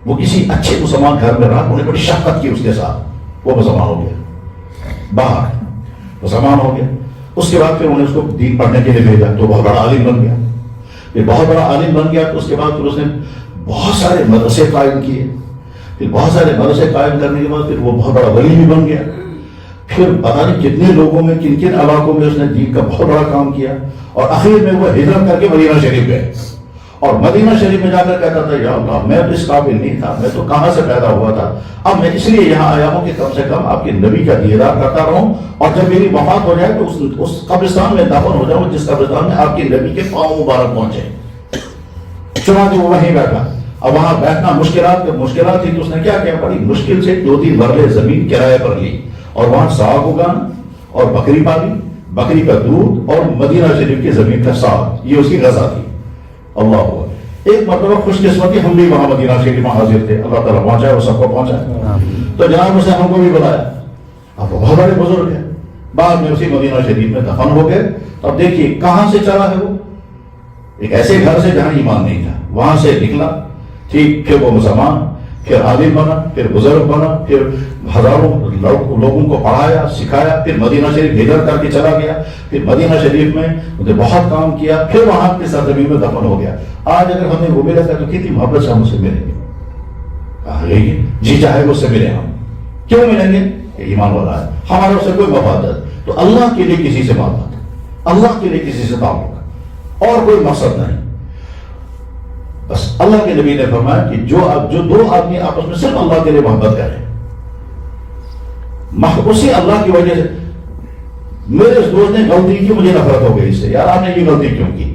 وہ کسی اچھے مسلمان گھر میں رہا, انہوں نے بڑی شفقت کی اس کے ساتھ, وہ مسلمان ہو گیا, باہر مسلمان ہو گیا. اس کے بعد پھر انہوں نے اس کو دین پڑھنے کے لیے بھیجا تو بہت بڑا عالم بن گیا. پھر بہت بڑا عالم بن گیا تو اس کے بعد پھر اس نے بہت سارے مدرسے قائم کیے. پھر بہت سارے مدرسے قائم کرنے کے بعد پھر وہ بہت بڑا ولی بھی بن گیا. پھر پتہ نہیں کتنے لوگوں میں کن کن علاقوں میں اس نے دین کا بہت بڑا کام کیا اور آخر میں وہ ہجرت کر کے مدینہ شریف گئے. اور مدینہ شریف میں جا کر کہتا تھا یا اللہ میں تو اس قابل نہیں تھا, میں تو کہاں سے پیدا ہوا تھا, اب میں اس لیے یہاں آیا ہوں کہ کم سے کم آپ کے نبی کا دیدار کرتا رہوں اور جب میری وفات ہو جائے تو اس قبرستان میں دفن ہو جاؤں جس قبرستان میں آپ کے نبی کے پاؤں مبارک پہنچے. چنانچہ وہ وہیں بیٹھا. اب وہاں بیٹھنا مشکلات تھی تو اس نے کیا کیا, بڑی مشکل سے 2-3 مرلے زمین کرایہ پر لی اور وہاں ساگ اگانا اور بکری پالی, بکری کا دودھ اور مدینہ شریف کی زمین کا ساگ, یہ اس کی غذا تھی. اللہ ہوا. ایک مرتبہ خوش قسمتی ہم بھی وہاں مدینہ شریف میں حاضر تھے, اللہ تعالیٰ پہنچائے وہ سب کو پہنچائے. تو جناب اس نے ہم کو بھی بلایا, اب وہ بہت بڑے بزرگ ہیں, بعد میں اسی مدینہ شریف میں دفن ہو گئے. تو اب دیکھیے کہاں سے چلا ہے وہ, ایک ایسے گھر سے جہاں ایمان نہیں تھا, وہاں سے نکلا, ٹھیک, پھر وہ مسلمان, پھر عالم بنا, پھر بزرگ بنا, پھر ہزاروں لوگوں کو پڑھایا سکھایا, پھر مدینہ شریف ہجرت کر کے چلا گیا, پھر مدینہ شریف میں بہت کام کیا, پھر وہاں کی سرزمین میں دفن ہو گیا. آج اگر ہمیں وہ ملے گا تو کتنی محبت سے ہم اسے ملیں گے, جی چاہے اس سے ملے, ہم کیوں ملیں گے, ایمان والا ہے, ہمارا اس سے کوئی مفاد ہے. تو اللہ کے لیے کسی سے محبت, اللہ کے لیے کسی سے تعلق اور کوئی مقصد نہیں. بس اللہ کے نبی نے فرمایا کہ جو 2 آدمی آپس میں صرف اللہ کے لیے محبت کریں, اسی اللہ کی وجہ سے. میرے اس دوست نے غلطی کی, مجھے نفرت ہو گئی اس سے, یار آپ نے یہ غلطی کیوں کی,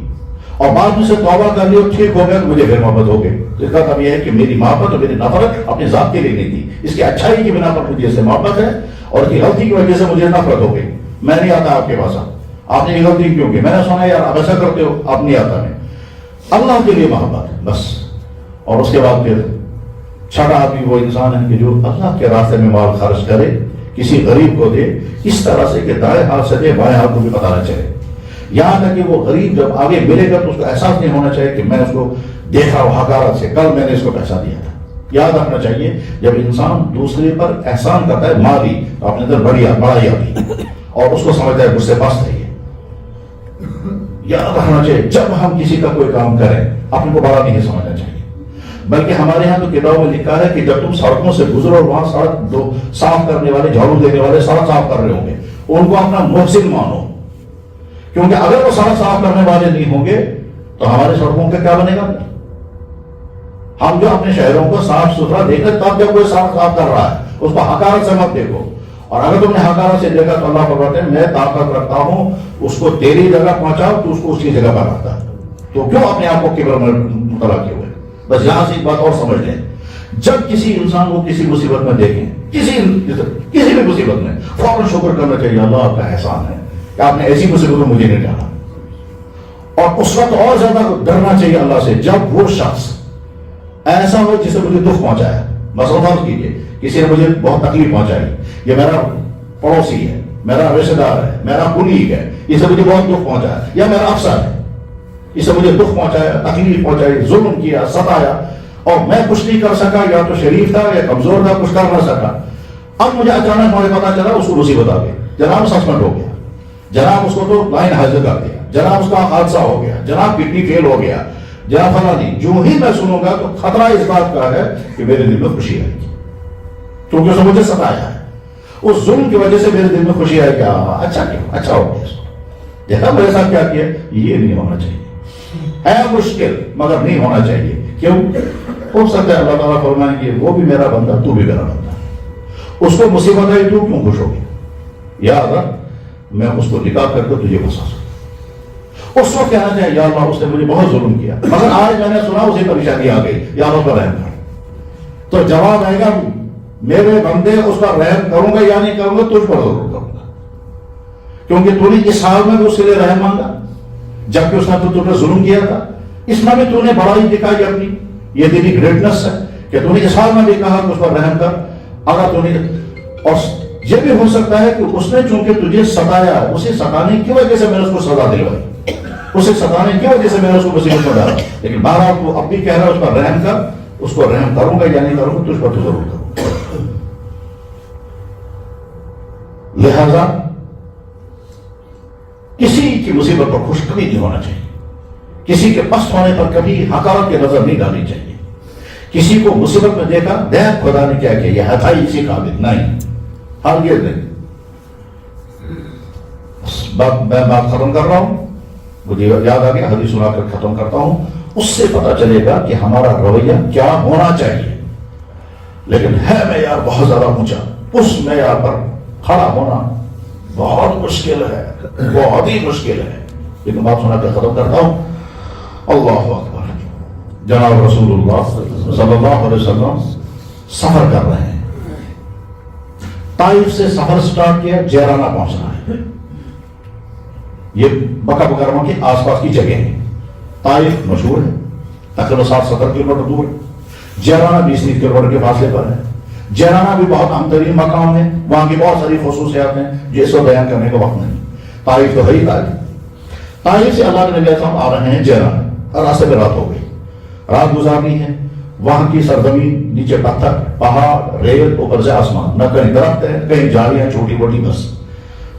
اور بعد میں سے توبہ کر لی اور ٹھیک ہو گیا تو مجھے پھر محبت ہو گئی. تو اس کا مطلب یہ ہے کہ میری محبت اور میری نفرت اپنی ذات کے لیے نہیں تھی, اس کی اچھائی کی بنا پر مجھے اس سے محبت ہے, اور اس کی غلطی کی وجہ سے مجھے نفرت ہو گئی. میں نہیں آتا آپ کے پاس, آپ نے یہ غلطی کیوں کی, میں نے سنا یار آپ ایسا کرتے ہو, آپ نہیں آتا. میں اللہ کے لیے محبت ہے بس. اور اس کے بعد پھر 6واں آدمی وہ انسان ہے کہ جو اللہ کے راستے میں مال خرچ کرے, کسی غریب کو دے اس طرح سے کہ دائیں ہاتھ سے دے, بائیں ہاتھ کو بھی پتہ نہ چلے, یہاں تک کہ وہ غریب جب آگے ملے گا تو اس کو احساس نہیں ہونا چاہیے کہ میں اس کو دیکھا وہ حقارت سے, کل میں نے اس کو پیسہ دیا تھا. یاد رکھنا چاہیے جب انسان دوسرے پر احسان کرتا ہے مالی, تو اپنے اندر بڑائی آتی اور اس کو سمجھتا ہے مجھ سے پاس ہے. یاد رکھنا چاہیے جب ہم کسی کا کوئی کام کریں اپنے کو بڑا نہیں سمجھنا چاہیے, بلکہ ہمارے یہاں تو کتابوں میں لکھا ہے کہ جب تم سڑکوں سے گزرو اور وہاں سڑک صاف کرنے والے, جھاڑو دینے والے سڑک صاف کر رہے ہوں گے, ان کو اپنا محسن مانو, کیونکہ اگر وہ سڑک صاف کرنے والے نہیں ہوں گے تو ہمارے سڑکوں کا کیا بنے گا. ہم جو اپنے شہروں کو صاف ستھرا دیکھیں تب جب کوئی سڑک صاف کر رہا ہے اس کو حقارت سے مت دیکھو, اور اگر تم نے حقارت سے دیکھا تو اللہ فرماتے ہیں میں طاقت رکھتا ہوں اس کو تیری جگہ پہنچاؤ تو اس کو اس کی جگہ پر رکھتا ہے. تو کیوں اپنے آپ کو کبر میں مبتلا کیے ہوئے. بس یہاں سے ایک بات اور سمجھ لیں, جب کسی انسان کو کسی مصیبت میں دیکھیں, کسی بھی مصیبت میں, فوراً شکر کرنا چاہیے اللہ آپ کا احسان ہے کہ آپ نے ایسی مصیبت میں مجھے نہیں ڈالا. اور اس وقت اور زیادہ ڈرنا چاہیے اللہ سے جب وہ شخص ایسا ہو جسے مجھے دکھ پہنچایا. مثلا فرض کیجیے کسی نے مجھے بہت تکلیف پہنچائی, یہ میرا پڑوسی ہے, میرا رشتہ دار ہے, میرا کلیگ ہے, اسے مجھے بہت دکھ پہنچایا، یا میرا افسر ہے اسے مجھے دکھ پہنچایا، تکلیف پہنچائی، ظلم کیا، ستایا، اور میں کچھ نہیں کر سکا، یا تو شریف تھا یا کمزور تھا، کچھ کر نہ سکا۔ اب مجھے اچانک مجھے پتا چلا اس کو مصیبت آ گئی، جناب سسپینڈ ہو گیا، جناب اس کو تو لائن حاضر کر دیا، جناب اس کا حادثہ ہو گیا، جناب کڈنی فیل ہو گیا، جناب فلاں نہیں۔ جو ہی میں سنوں گا تو خطرہ اس بات کا ہے کہ میرے دل میں خوشی آئے گی، کیونکہ اس نے مجھے ستایا ہے۔ اس ظلم کی وجہ سے میرے دل میں خوشی آئے گا، اچھا کیا، اچھا ہو گیا، دیکھا میرے ساتھ کیا کیا، یہ نہیں ہونا چاہیے، ہے مشکل مگر نہیں ہونا چاہیے۔ کیوں؟ ہو سکتا ہے اللہ تعالیٰ فرمائیں گے وہ بھی میرا بندہ، تو بھی میرا بندہ، اس کو مصیبت آئی تو کیوں خوش ہو گیا؟ یاد رکھ میں اس کو نکاح کر کے تجھے پھنسا سکتا، اس کو کہنا چاہیے یا اللہ اس نے مجھے بہت ظلم کیا، مگر آج میں نے سنا اسے پریشانی آ گئی، یا اللہ پر رحم کر، تو جواب آئے گا میرے بندے اس پر رحم کروں گا یا نہیں کروں گا، تجھ پر ضرور کروں گا، کیونکہ تو نے اس حال میں بھی اس کے لیے رحم مانگا جبکہ اس نے تو پر ظلم کیا تھا۔ اس میں بھی تو نے بڑائی دکھائی اپنی، یہ تیری گریٹنس ہے کہ تو نے اس حال میں بھی کہا کہ اس پر رحم کر۔ اگر تو نے، اور یہ بھی ہو سکتا ہے کہ اس نے چونکہ تجھے ستایا، اسے ستانے کی وجہ سے میں نے اس کو سزا دلوائی، اسے ستانے کی وجہ سے میں نے اس کو مصیبت میں ڈالا، لیکن بہرحال تو اب بھی کہہ رہا ہے اس پر رحم کر، اس کو رحم کروں گا یا نہیں کروں گا، تجھ پر تو ضرور کروں گا۔ لہذا کسی کی مصیبت پر خوش کبھی نہیں ہونا چاہیے، کسی کے پست ہونے پر کبھی حقارت کی نظر نہیں ڈالنی چاہیے۔ کسی کو مصیبت میں دیکھا، دیکھ خدا نے کیا کیا، یہ ہتھائی اسی قابل نہیں، ہرگز نہیں۔ میں بات ختم کر رہا ہوں، مجھے یاد آ گیا، حدیث سنا کر ختم کرتا ہوں۔ اس سے پتا چلے گا کہ ہمارا رویہ کیا ہونا چاہیے، لیکن ہے معیار بہت زیادہ اونچا، اس معیار پر کھڑا ہونا بہت مشکل ہے، بہت ہی مشکل ہے۔ لیکن بات سنا کر ختم کرتا ہوں۔ اللہ اکبر، جناب رسول اللہ صلی اللہ علیہ وسلم سفر کر رہے ہیں، طائف سے سفر سٹارٹ کیا، جیرانہ پہنچنا ہے، یہ مکہ مکرمہ کے آس پاس کی جگہ ہے۔ طائف مشہور ہے، تقریباً 60-70 کلومیٹر دور ہے، جیرانہ 20-30 کلومیٹر کے فاصلے پر ہے۔ جیرانہ بھی بہت اہم ترین مقام ہے، وہاں کی بہت ساری خصوصیات ہیں جو اس کو بیان کرنے کا وقت نہیں۔ طائف تو ہے ہی طائف سے اللہ کے نبی صاحب آ رہے ہیں جیرانہ، اور راستے میں رات ہو گئی، رات گزارنی ہے۔ وہاں کی سرزمین، نیچے پتھر، پہاڑ، ریل، اوپر سے آسمان، نہ کہیں درخت ہے، کہیں جھاڑیاں چھوٹی موٹی، بس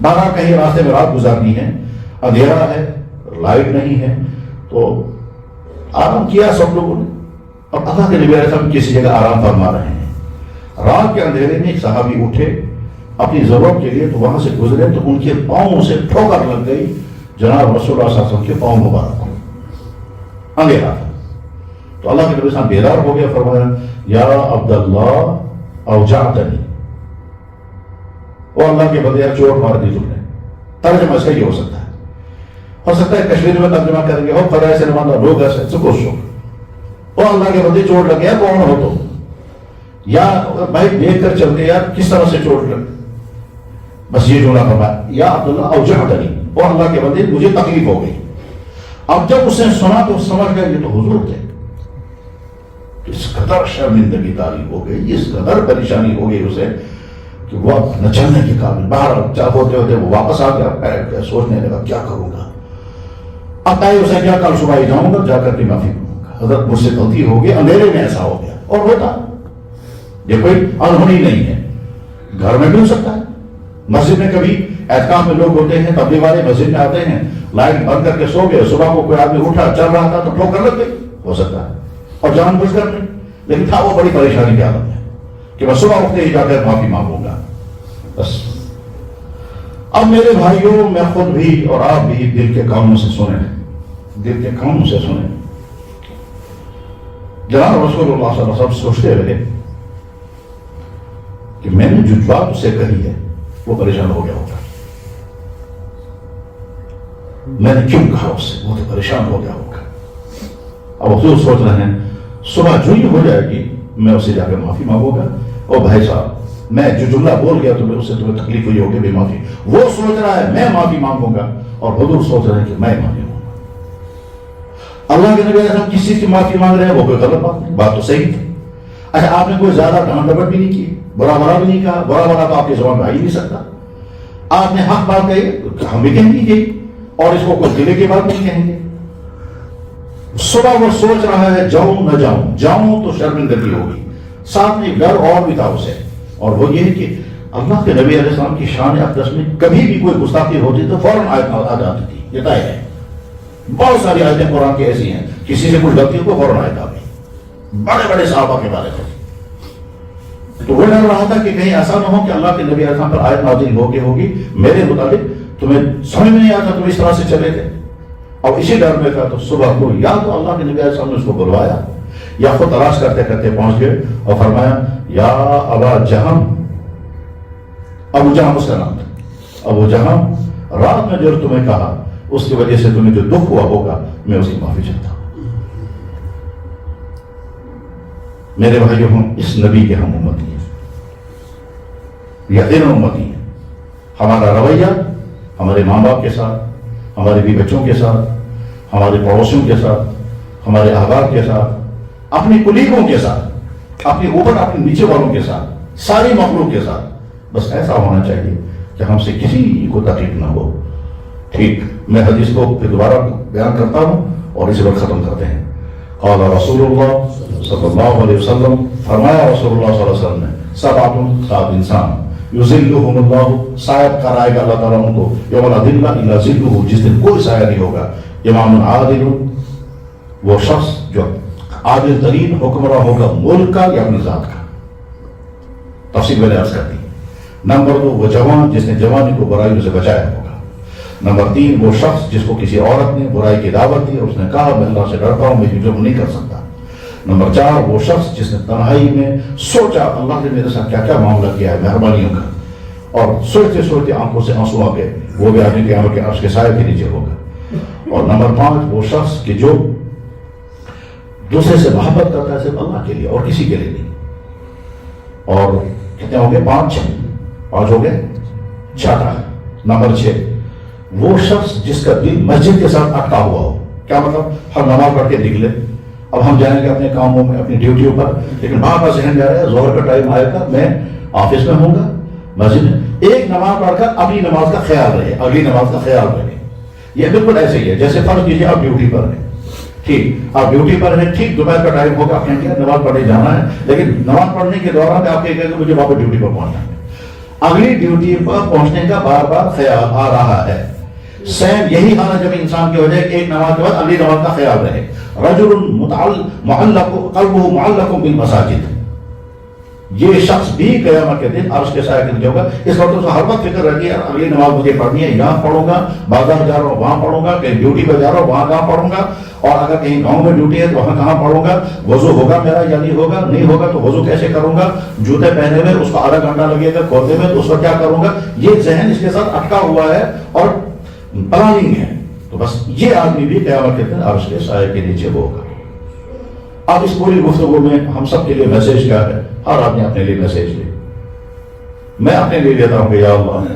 باہر کہیں راستے میں رات گزارنی ہے، اندھیرا ہے، لائٹ نہیں ہے، تو آرام کیا سب لوگوں نے۔ اب اللہ کے نبی علیہ السلام کسی جگہ آرام فرما رہے ہیں، رات کے اندھیرے میں ایک صحابی اٹھے اپنی ضرورت کے لیے، تو وہاں سے گزرے تو ان کے پاؤں سے ٹھوکر لگ گئی جناب رسول اللہ صلی اللہ علیہ وسلم کے پاؤں مبارک کو، اندھیرا تھا۔ تو اللہ کے نبی صلی اللہ علیہ وسلم بیدار ہو گیا، فرمایا یا عبداللہ اوجعتنی، او اللہ کے بندے چوٹ مار دی تم نے۔ ترجمہ اس کا یہ ہو سکتا ہے کشمیری میں ترجمہ کریں گے، ہو خدا سے نمانا لوگ ایسے سکو او اللہ کے بندے چوٹ لگ گیا، کون ہو تو، یا بھائی دیکھ کر چلتے یار کس طرح سے چوٹ لگ، بس یہ جملہ فرمایا یا عبداللہ اوجعتنی، او اللہ کے بندے مجھے تکلیف ہو گئی۔ اب جب اس نے سنا تو سمجھ گیا یہ تو حضور تھے، اس قدر شرمندگی تاری ہو گئی، اس قدر پریشانی ہو گئی اسے کہ وہ نہ چلنے کے قابل، باہر ہوتے ہوتے وہ واپس آ گیا، سوچنے لگا کیا کروں گا۔ اب تائی اسے کیا، کل صبح ہی جاؤں گا، جا کر کے معافی کروں گا، حضرت مجھ سے غلطی ہو گئی، اندھیرے میں ایسا ہو گیا۔ اور ہوتا یہ کوئی انہونی نہیں ہے، گھر میں بھی ہو سکتا ہے، مسجد میں کبھی اعتکاف میں لوگ ہوتے ہیں، تبلیغ والے مسجد میں آتے ہیں، لائٹ بند کر کے سو گئے، صبح کو کوئی آدمی اٹھا چل رہا تھا تو ٹھوکر لگ گئی، ہو سکتا ہے، اور جان بوجھ کر نہیں، لیکن تھا وہ بڑی پریشانی کی حالت ہے کہ میں صبح اٹھتے ہی جا کر معافی مانگوں گا۔ بس اب میرے بھائیوں، میں خود بھی اور آپ بھی دل کے کاموں سے سنیں، دل کے کاموں سے سنیں۔ جناب رسول اللہ صلی اللہ علیہ وسلم سوچتے رہے کہ میں نے جو بات اسے کہی ہے وہ پریشان ہو گیا ہوگا، میں نے کیوں کہا اس سے، وہ تو پریشان ہو گیا ہوگا۔ اب حضور سوچ رہے ہیں صبح جو ہی ہو جائے گی میں اسے جا کر معافی مانگوں گا، اور بھائی صاحب میں جو جملہ بول گیا تو اس سے تمہیں تکلیف ہوئی ہوگی بھی معافی، وہ سوچ رہا ہے میں معافی مانگوں گا، اور حضور سوچ رہے ہیں کہ میں معافی مانگوں گا۔ اللہ کے نبی علیہ السلام کس چیز کی معافی مانگ رہے ہیں، وہ کوئی غلط بات نہیں، بات تو صحیح تھی۔ اچھا آپ نے کوئی زیادہ ڈانٹ ڈپٹ بھی نہیں کی، برا بھلا بھی نہیں کہا، برا بھلا تو آپ کی زبان میں آ ہی نہیں سکتا۔ آپ نے حق بات کہی، ہم بھی کہیں گے، اور اس کو کوئی دل کی بات نہیں کہیں گے. صبح وہ سوچ رہا ہے جاؤں نہ جاؤں، جاؤں تو شرمندگی ہوگی. ساتھ میں ڈر اور بھی تھا اسے، اور وہ یہ کہ اللہ کے نبی علیہ السلام کی شان اقدس میں کبھی بھی کوئی گستاخی ہوتی تو فوراً آیت آ جاتی تھی. یہ طے ہے، بہت ساری آیتیں قرآن کی ایسی ہیں کسی سے کچھ غلطی ہو تو فوراً آیت آ گئی، بڑے بڑے صحابہ کے بارے میں. تو وہ ڈر رہا تھا کہ کہیں ایسا نہ ہو کہ اللہ کے نبی علیہ السلام پر آیت نازل ہوگی میرے مطابق تمہیں سمجھ میں نہیں آتا تم اس طرح سے چلے تھے. اور اسی ڈر میں تھا تو صبح کو یا تو اللہ کے نبی علیہ السلام نے اس کو بلوایا یا خود تلاش کرتے کرتے پہنچ گئے اور فرمایا یا ابا جہم، ابو جہم اس کا نام تھا، ابو جہم رات میں جو تمہیں کہا اس کی وجہ سے تمہیں جو دکھ ہوا ہوگا میں اس کی معافی چاہتا ہوں. میرے بھائیوں ہم اس نبی کے ہم امتی ہیں، یقیناً امتی ہیں. ہمارا رویہ ہمارے ماں باپ کے ساتھ، ہمارے بھی بچوں کے ساتھ، ہمارے پڑوسیوں کے ساتھ، ہمارے احباب کے ساتھ، اپنی کلیگوں کے ساتھ، اپنے اوپر اپنے نیچے والوں کے ساتھ، ساری مخلوق کے ساتھ بس ایسا ہونا چاہیے کہ ہم سے کسی کو تکلیف نہ ہو. ٹھیک، میں حدیث کو پھر دوبارہ بیان کرتا ہوں اور اسی وقت ختم کرتے ہیں. قال رسول اللہ صلی اللہ علیہ وسلم، فرمایا رسول اللہ صلی اللہ علیہ وسلم نے، سبعۃ، سات انسان، یظلھم اللہ، سایہ کرائے گا اللہ تعالیٰ ان کو، یوم لا ظل الا ظلہ، جس دن کوئی سایہ نہیں ہوگا. امام عادل، وہ شخص جو عادل ترین حکمراں ہوگا ملک کا یا اپنی ذات کا. تفصیل میں نے عرض کر دی. نمبر 2، وہ جوان جس نے جوانی کو برائیوں سے بچایا ہوگا. نمبر 3، وہ شخص جس کو کسی عورت نے برائی کی دعوت دی اور اس نے کہا میں اللہ سے ڈرتا ہوں، میں یہ جرم نہیں کر سکتا. نمبر 4، وہ شخص جس نے تنہائی میں سوچا اللہ نے میرے ساتھ کیا کیا معاملہ کیا ہے مہربانیوں کا، اور سوچتے سوچتے آنکھوں سے آنسو آ گئے، وہ بھی آدمی قیامت کے عرش کے سائے کے نیچے ہوگا. اور نمبر 5، وہ شخص کہ جو دوسرے سے محبت کرتا ہے صرف اللہ کے لیے اور کسی کے لیے نہیں. اور کتنے ہو گئے؟ 5 ہو گئے. 6. نمبر 6، وہ شخص جس کا دل مسجد کے ساتھ اٹکا ہوا ہو. کیا مطلب؟ ہم نماز پڑھ کے نکلے، اب ہم جائیں گے اپنے کاموں میں، اپنی ڈیوٹیوں پر، لیکن وہاں کا ذہن جا رہا ہے ظہر کا ٹائم آئے گا، میں آفس میں ہوں گا، مسجد میں. ایک نماز پڑھ کر اپنی نماز کا خیال رہے، اگلی نماز کا خیال رہے. یہ بالکل ایسے ہی ہے جیسے فرض کیجیے آپ ڈیوٹی پر ہیں، ٹھیک، آپ ڈیوٹی پر ہیں، ٹھیک دوپہر کا ٹائم ہوگا، آپ کہیں گے نماز پڑھنے جانا ہے، لیکن نماز پڑھنے کے دوران آپ کہیں گے مجھے واپس ڈیوٹی پر پہنچنا ہے. اگلی ڈیوٹی پر پہنچنے کا بار بار خیال آ رہا ہے. سیم یہی حالت جب انسان کی وجہ ایک نماز کے بعد اگلی نماز کا خیال رہے. رجل معلق قلبه معلق بالمساجد، یہ شخص بھی قیامت کے دن عرش کے سائے کے نیچے ہوگا. اس وقت اس کو ہر وقت فکر رہتی ہے اگلی نماز مجھے پڑھنی ہے، یہاں پڑھوں گا، بازار جا رہا ہوں وہاں پڑھوں گا، کہیں ڈیوٹی پہ جا رہا ہوں وہاں کہاں پڑھوں گا، اور اگر کہیں گاؤں میں ڈیوٹی ہے تو وہاں کہاں پڑھوں گا، وضو ہوگا میرا یا نہیں ہوگا، نہیں ہوگا تو وضو کیسے کروں گا، جوتے پہنے میں اس کو آدھا گھنٹہ لگے گا کھولنے میں تو اس وقت کیا کروں گا. یہ ذہن اس کے ساتھ اٹکا ہوا ہے اور پلاننگ ہے. تو بس یہ آدمی بھی قیامت کے دن عرش کے سائے کے نیچے ہوگا. اب اس پوری گفتگو میں ہم سب کے لیے میسج کیا ہے؟ ہر آدمی اپنے لیے میسج لے. میں اپنے لیے لیتا ہوں کہ یا اللہ،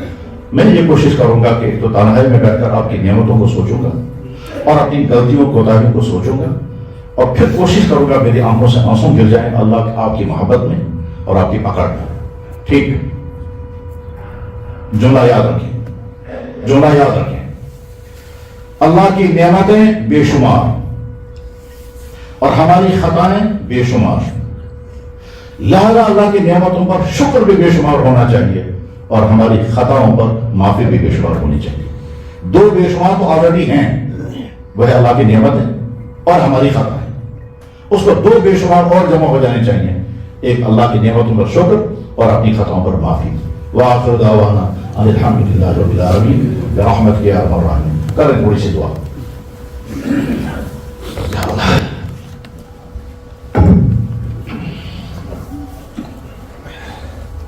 میں یہ کوشش کروں گا کہ تو تنہائی میں بیٹھ کر آپ کی نعمتوں کو سوچوں گا اور اپنی غلطیوں کوتاہیوں کو سوچوں گا، اور پھر کوشش کروں گا میری آنکھوں سے آنسو گر جائیں اللہ آپ کی محبت میں اور آپ کی پکڑ میں. ٹھیک، جملہ یاد رکھیں، جملہ یاد رکھیں، اللہ کی نعمتیں بے شمار اور ہماری خطائیں بے شمار، لہذا اللہ کی نعمتوں پر شکر بھی بے شمار ہونا چاہیے اور ہماری خطاؤں پر معافی بھی بے شمار ہونی چاہیے. 2 بے شمار تو آلریڈی ہیں، وہ ہے اللہ کی نعمتیں اور ہماری خطائیں. اس کو 2 بے شمار اور جمع ہو جانے چاہیے، ایک اللہ کی نعمتوں پر شکر اور اپنی خطاؤں پر معافی. وآخر دعوانا ان الحمدللہ رب العالمین برحمتک یا ارحم الراحمین. کریں تھوڑی سی دعا.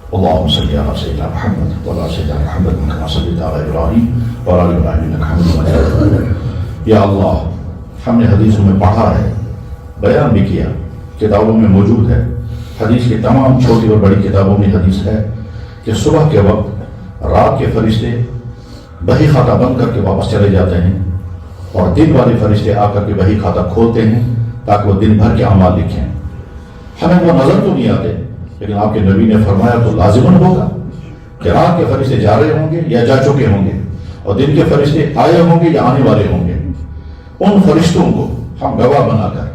اللهم صل على سيدنا محمد وعلى سيدنا محمد كما صليت على ابراهيم وعلى ال ابراهيم انك حميد مجيد. یا اللہ، ہم نے حدیثوں میں پڑھا ہے، بیان بھی کیا، کتابوں میں موجود ہے. حدیث کی تمام چھوٹی اور بڑی کتابوں میں حدیث ہے کہ صبح کے وقت رات کے فرشتے بہی خاتہ بند کر کے واپس چلے جاتے ہیں اور دن والے فرشتے آ کر کے بہی خاتہ کھولتے ہیں تاکہ وہ دن بھر کے اعمال لکھیں. ہمیں وہ نظر تو نہیں آتے، لیکن آپ کے نبی نے فرمایا تو لازماً ہوگا کہ رات کے فرشتے جا رہے ہوں گے یا جا چکے ہوں گے اور دن کے فرشتے آئے ہوں گے یا آنے والے ہوں گے، ان فرشتوں کو ہم گواہ بنا کر،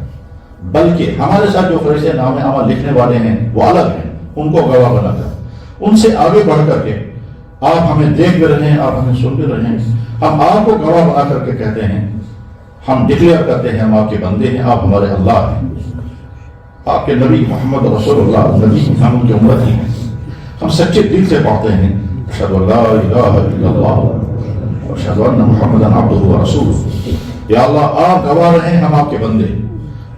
بلکہ ہمارے ساتھ جو فرشتے نام اعمال لکھنے والے ہیں وہ الگ ہیں، ان کو گواہ بنا کر، ان سے آگے بڑھ کر کے آپ ہمیں دیکھ بھی رہے ہیں، آپ ہمیں سن بھی رہے ہیں، ہم آپ کو گواہ بنا کر کے کہتے ہیں، ہم ڈکلیئر کرتے ہیں ہم آپ کے بندے ہیں، آپ ہمارے اللہ ہیں، آپ کے نبی محمد رسول اللہ نبی ہم ان کی امتی ہیں، ہم سچے دل سے پڑھتے ہیں اشہد ان لا الہ الا اللہ واشہد ان محمدا عبدہ ورسولہ۔ یا اللہ آپ گواہ رہے ہیں ہم آپ کے بندے،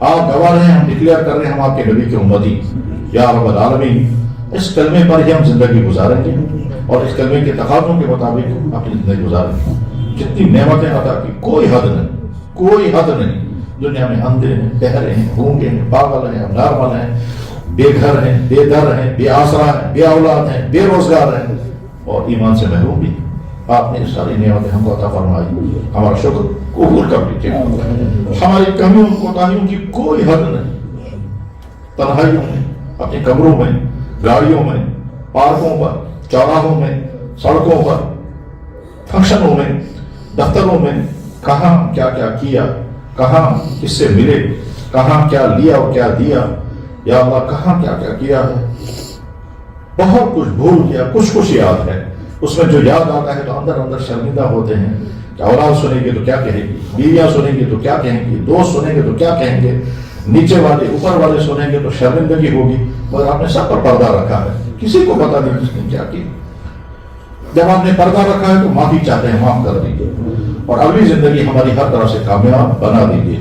آپ گواہ رہے ہیں ہم ڈکلیئر کر رہے ہیں ہم آپ کے نبی کے امتی، یا رب العالمین اس کلمے پر ہی ہم زندگی گزاریں گے اور اس کلمے کے تقاضوں کے مطابق اپنی زندگی گزاریں گے۔ جتنی نعمتیں عطا کی کوئی حد نہیں، کوئی حد نہیں، دنیا میں اندھے ہیں، بہرے ہیں، گونگے ہیں، پاگل ہیں، نارمل ہیں، بے گھر ہیں، بے در ہیں، بے آسرا ہیں، بے اولاد ہیں، بے روزگار ہیں اور ایمان سے محروم بھی۔ آپ نے ساری نعمتیں ہم کو عطا فرمائی، ہمارا شکر قبول کر لیجیے۔ ہماری کمیوں کوتاہیوں کی کوئی حد نہیں، تنہائیوں میں، اپنے کمروں میں، گاڑیوں میں، پارکوں پر، چوراہوں میں، سڑکوں پر، فنکشنوں میں، دفتروں میں، کہاں کیا کیا کیا، کہاں کس سے ملے، کہاں کیا لیا اور کیا دیا، یا اللہ کہاں کیا کیا کیا ہے، بہت کچھ بھول گیا، کچھ یاد ہے، اس میں جو یاد آتا ہے تو اندر اندر شرمندہ ہوتے ہیں کہ اولاد سنیں گے تو کیا کہے گی، بیویاں سنیں گے تو کیا کہیں گی، دوست سنیں گے تو کیا کہیں گے، نیچے والے اوپر والے سنیں گے تو شرمندگی ہوگی، مگر آپ نے سب پر پردہ رکھا ہے، کسی کو پتہ نہیں کس نے کیا کیا۔ جب آپ نے پردہ رکھا ہے تو معافی چاہتے ہیں، معاف کر دیجیے اور اگلی زندگی ہماری ہر طرح سے کامیاب بنا دیجیے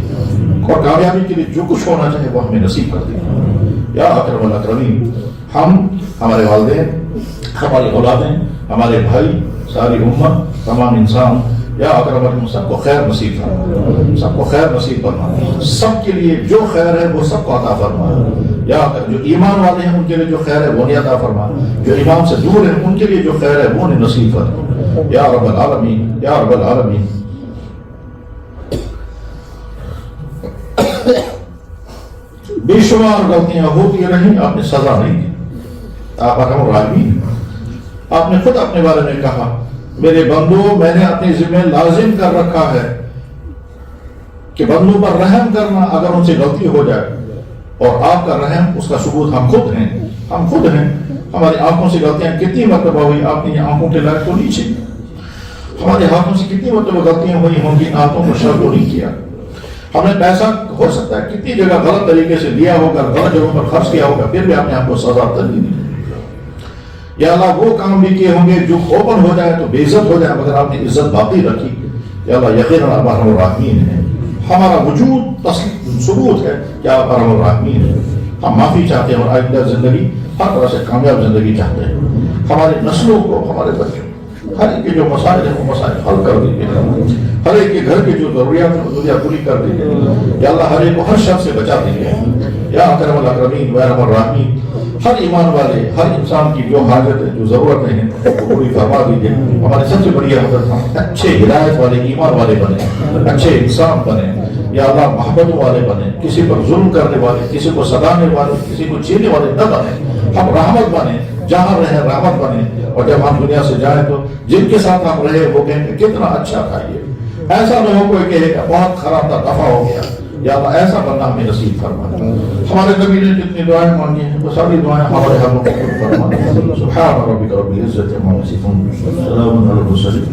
اور کامیابی کے لیے جو کچھ ہونا چاہے وہ ہمیں نصیب کر دیجیے۔ یا اکرم الاکرمین، ہم، ہمارے والدین، ہماری اولادیں، ہمارے بھائی، ساری امت، تمام انسان، یا اکرم الاکرمین سب کو خیر نصیب فرما، سب کو خیر نصیب فرما، سب کے لیے جو خیر ہے وہ سب کو عطا فرما، یا جو ایمان والے ہیں ان کے لیے جو خیر ہے وہ نہیں عطا فرما، جو ایمان سے دور ہیں ان کے لیے جو خیر ہے وہ نہیں نصیب فرما، یا رب العالمین، یا رب العالمین۔ بے شمار غلطیاں ہوتی رہیں، آپ نے سزا نہیں دی، آپ ارحم الراحمین۔ آپ نے خود اپنے بارے میں کہا میرے بندو میں نے اپنے ذمہ لازم کر رکھا ہے کہ بندوں پر رحم کرنا اگر ان سے غلطی ہو جائے، اور آپ کا رحم اس کا ثبوت ہم خود ہیں، ہم خود ہیں۔ ہماری آنکھوں سے غلطیاں کتنی مرتبہ ہوئی، آپ نے یہ آنکھوں کے لائق تو نہیں چھینی، ہمارے ہاتھوں سے کتنی مرتبہ غلطیاں ہوئی ہوں گی، ہاتھوں کو شر تو نہیں کیا، ہم نے پیسہ ہو سکتا ہے کتنی جگہ غلط طریقے سے لیا ہوگا، غلط جگہوں پر خرچ کیا ہوگا، پھر بھی آپ نے ہم کو سزا دی نہیں۔ یا اللہ وہ کام بھی کیے ہوں گے جو اوپن ہو جائے تو بے عزت ہو جائے، مگر آپ نے عزت باقی رکھی۔ یا اللہ یقیناً آپ ارحم الراحمین ہیں، ہمارا وجود ثبوت ہے کہ آپ ارحم الراحمین ہیں۔ ہم معافی چاہتے ہیں اور آئندہ زندگی ہر طرح سے کامیاب زندگی چاہتے ہیں۔ ہماری نسلوں کو، ہمارے بچوں، ہر ایک کے جو مسائل ہیں وہ مسائل حل کر دیجیے، ہر ایک کے گھر کی جو ضروریات ہیں وہ ضروریات پوری کر دیجیے۔ یا اللہ ہر ایک کو ہر شر سے بچا دیجیے۔ یا اکرم الاکرمین و ارحم الراحمین، ہر ایمان والے، ہر انسان کی جو حاجت ہے، جو ضرورت ہے وہ پوری فرما دیجیے۔ ہماری سب سے بڑی حاجت ہم اچھے ہدایت والے، ایمان والے بنے، اچھے انسان بنے، یا اللہ محبتوں والے بنے، کسی پر ظلم کرنے والے، کسی کو ستانے والے، کسی کو چھینے والے نہ بنے، ہم رحمت بنے، جہاں رہے رحمت بنے، اور جب ہم دنیا سے جائیں تو جن کے ساتھ ہم رہے وہ کہیں کہ کتنا اچھا تھا یہ، ایسا نہ ہو کوئی کہے کہ بہت خراب تھا، دفع ہو گیا۔ یا اللہ ایسا بننا ہمیں نصیب فرما۔ ہمارے نبی نے جتنی دعائیں مانگی ہیں وہ ساری دعائیں ہمارے حق میں قبول فرما۔ سبحان ربک رب العزت عما یصفون، سلام علی المرسلین۔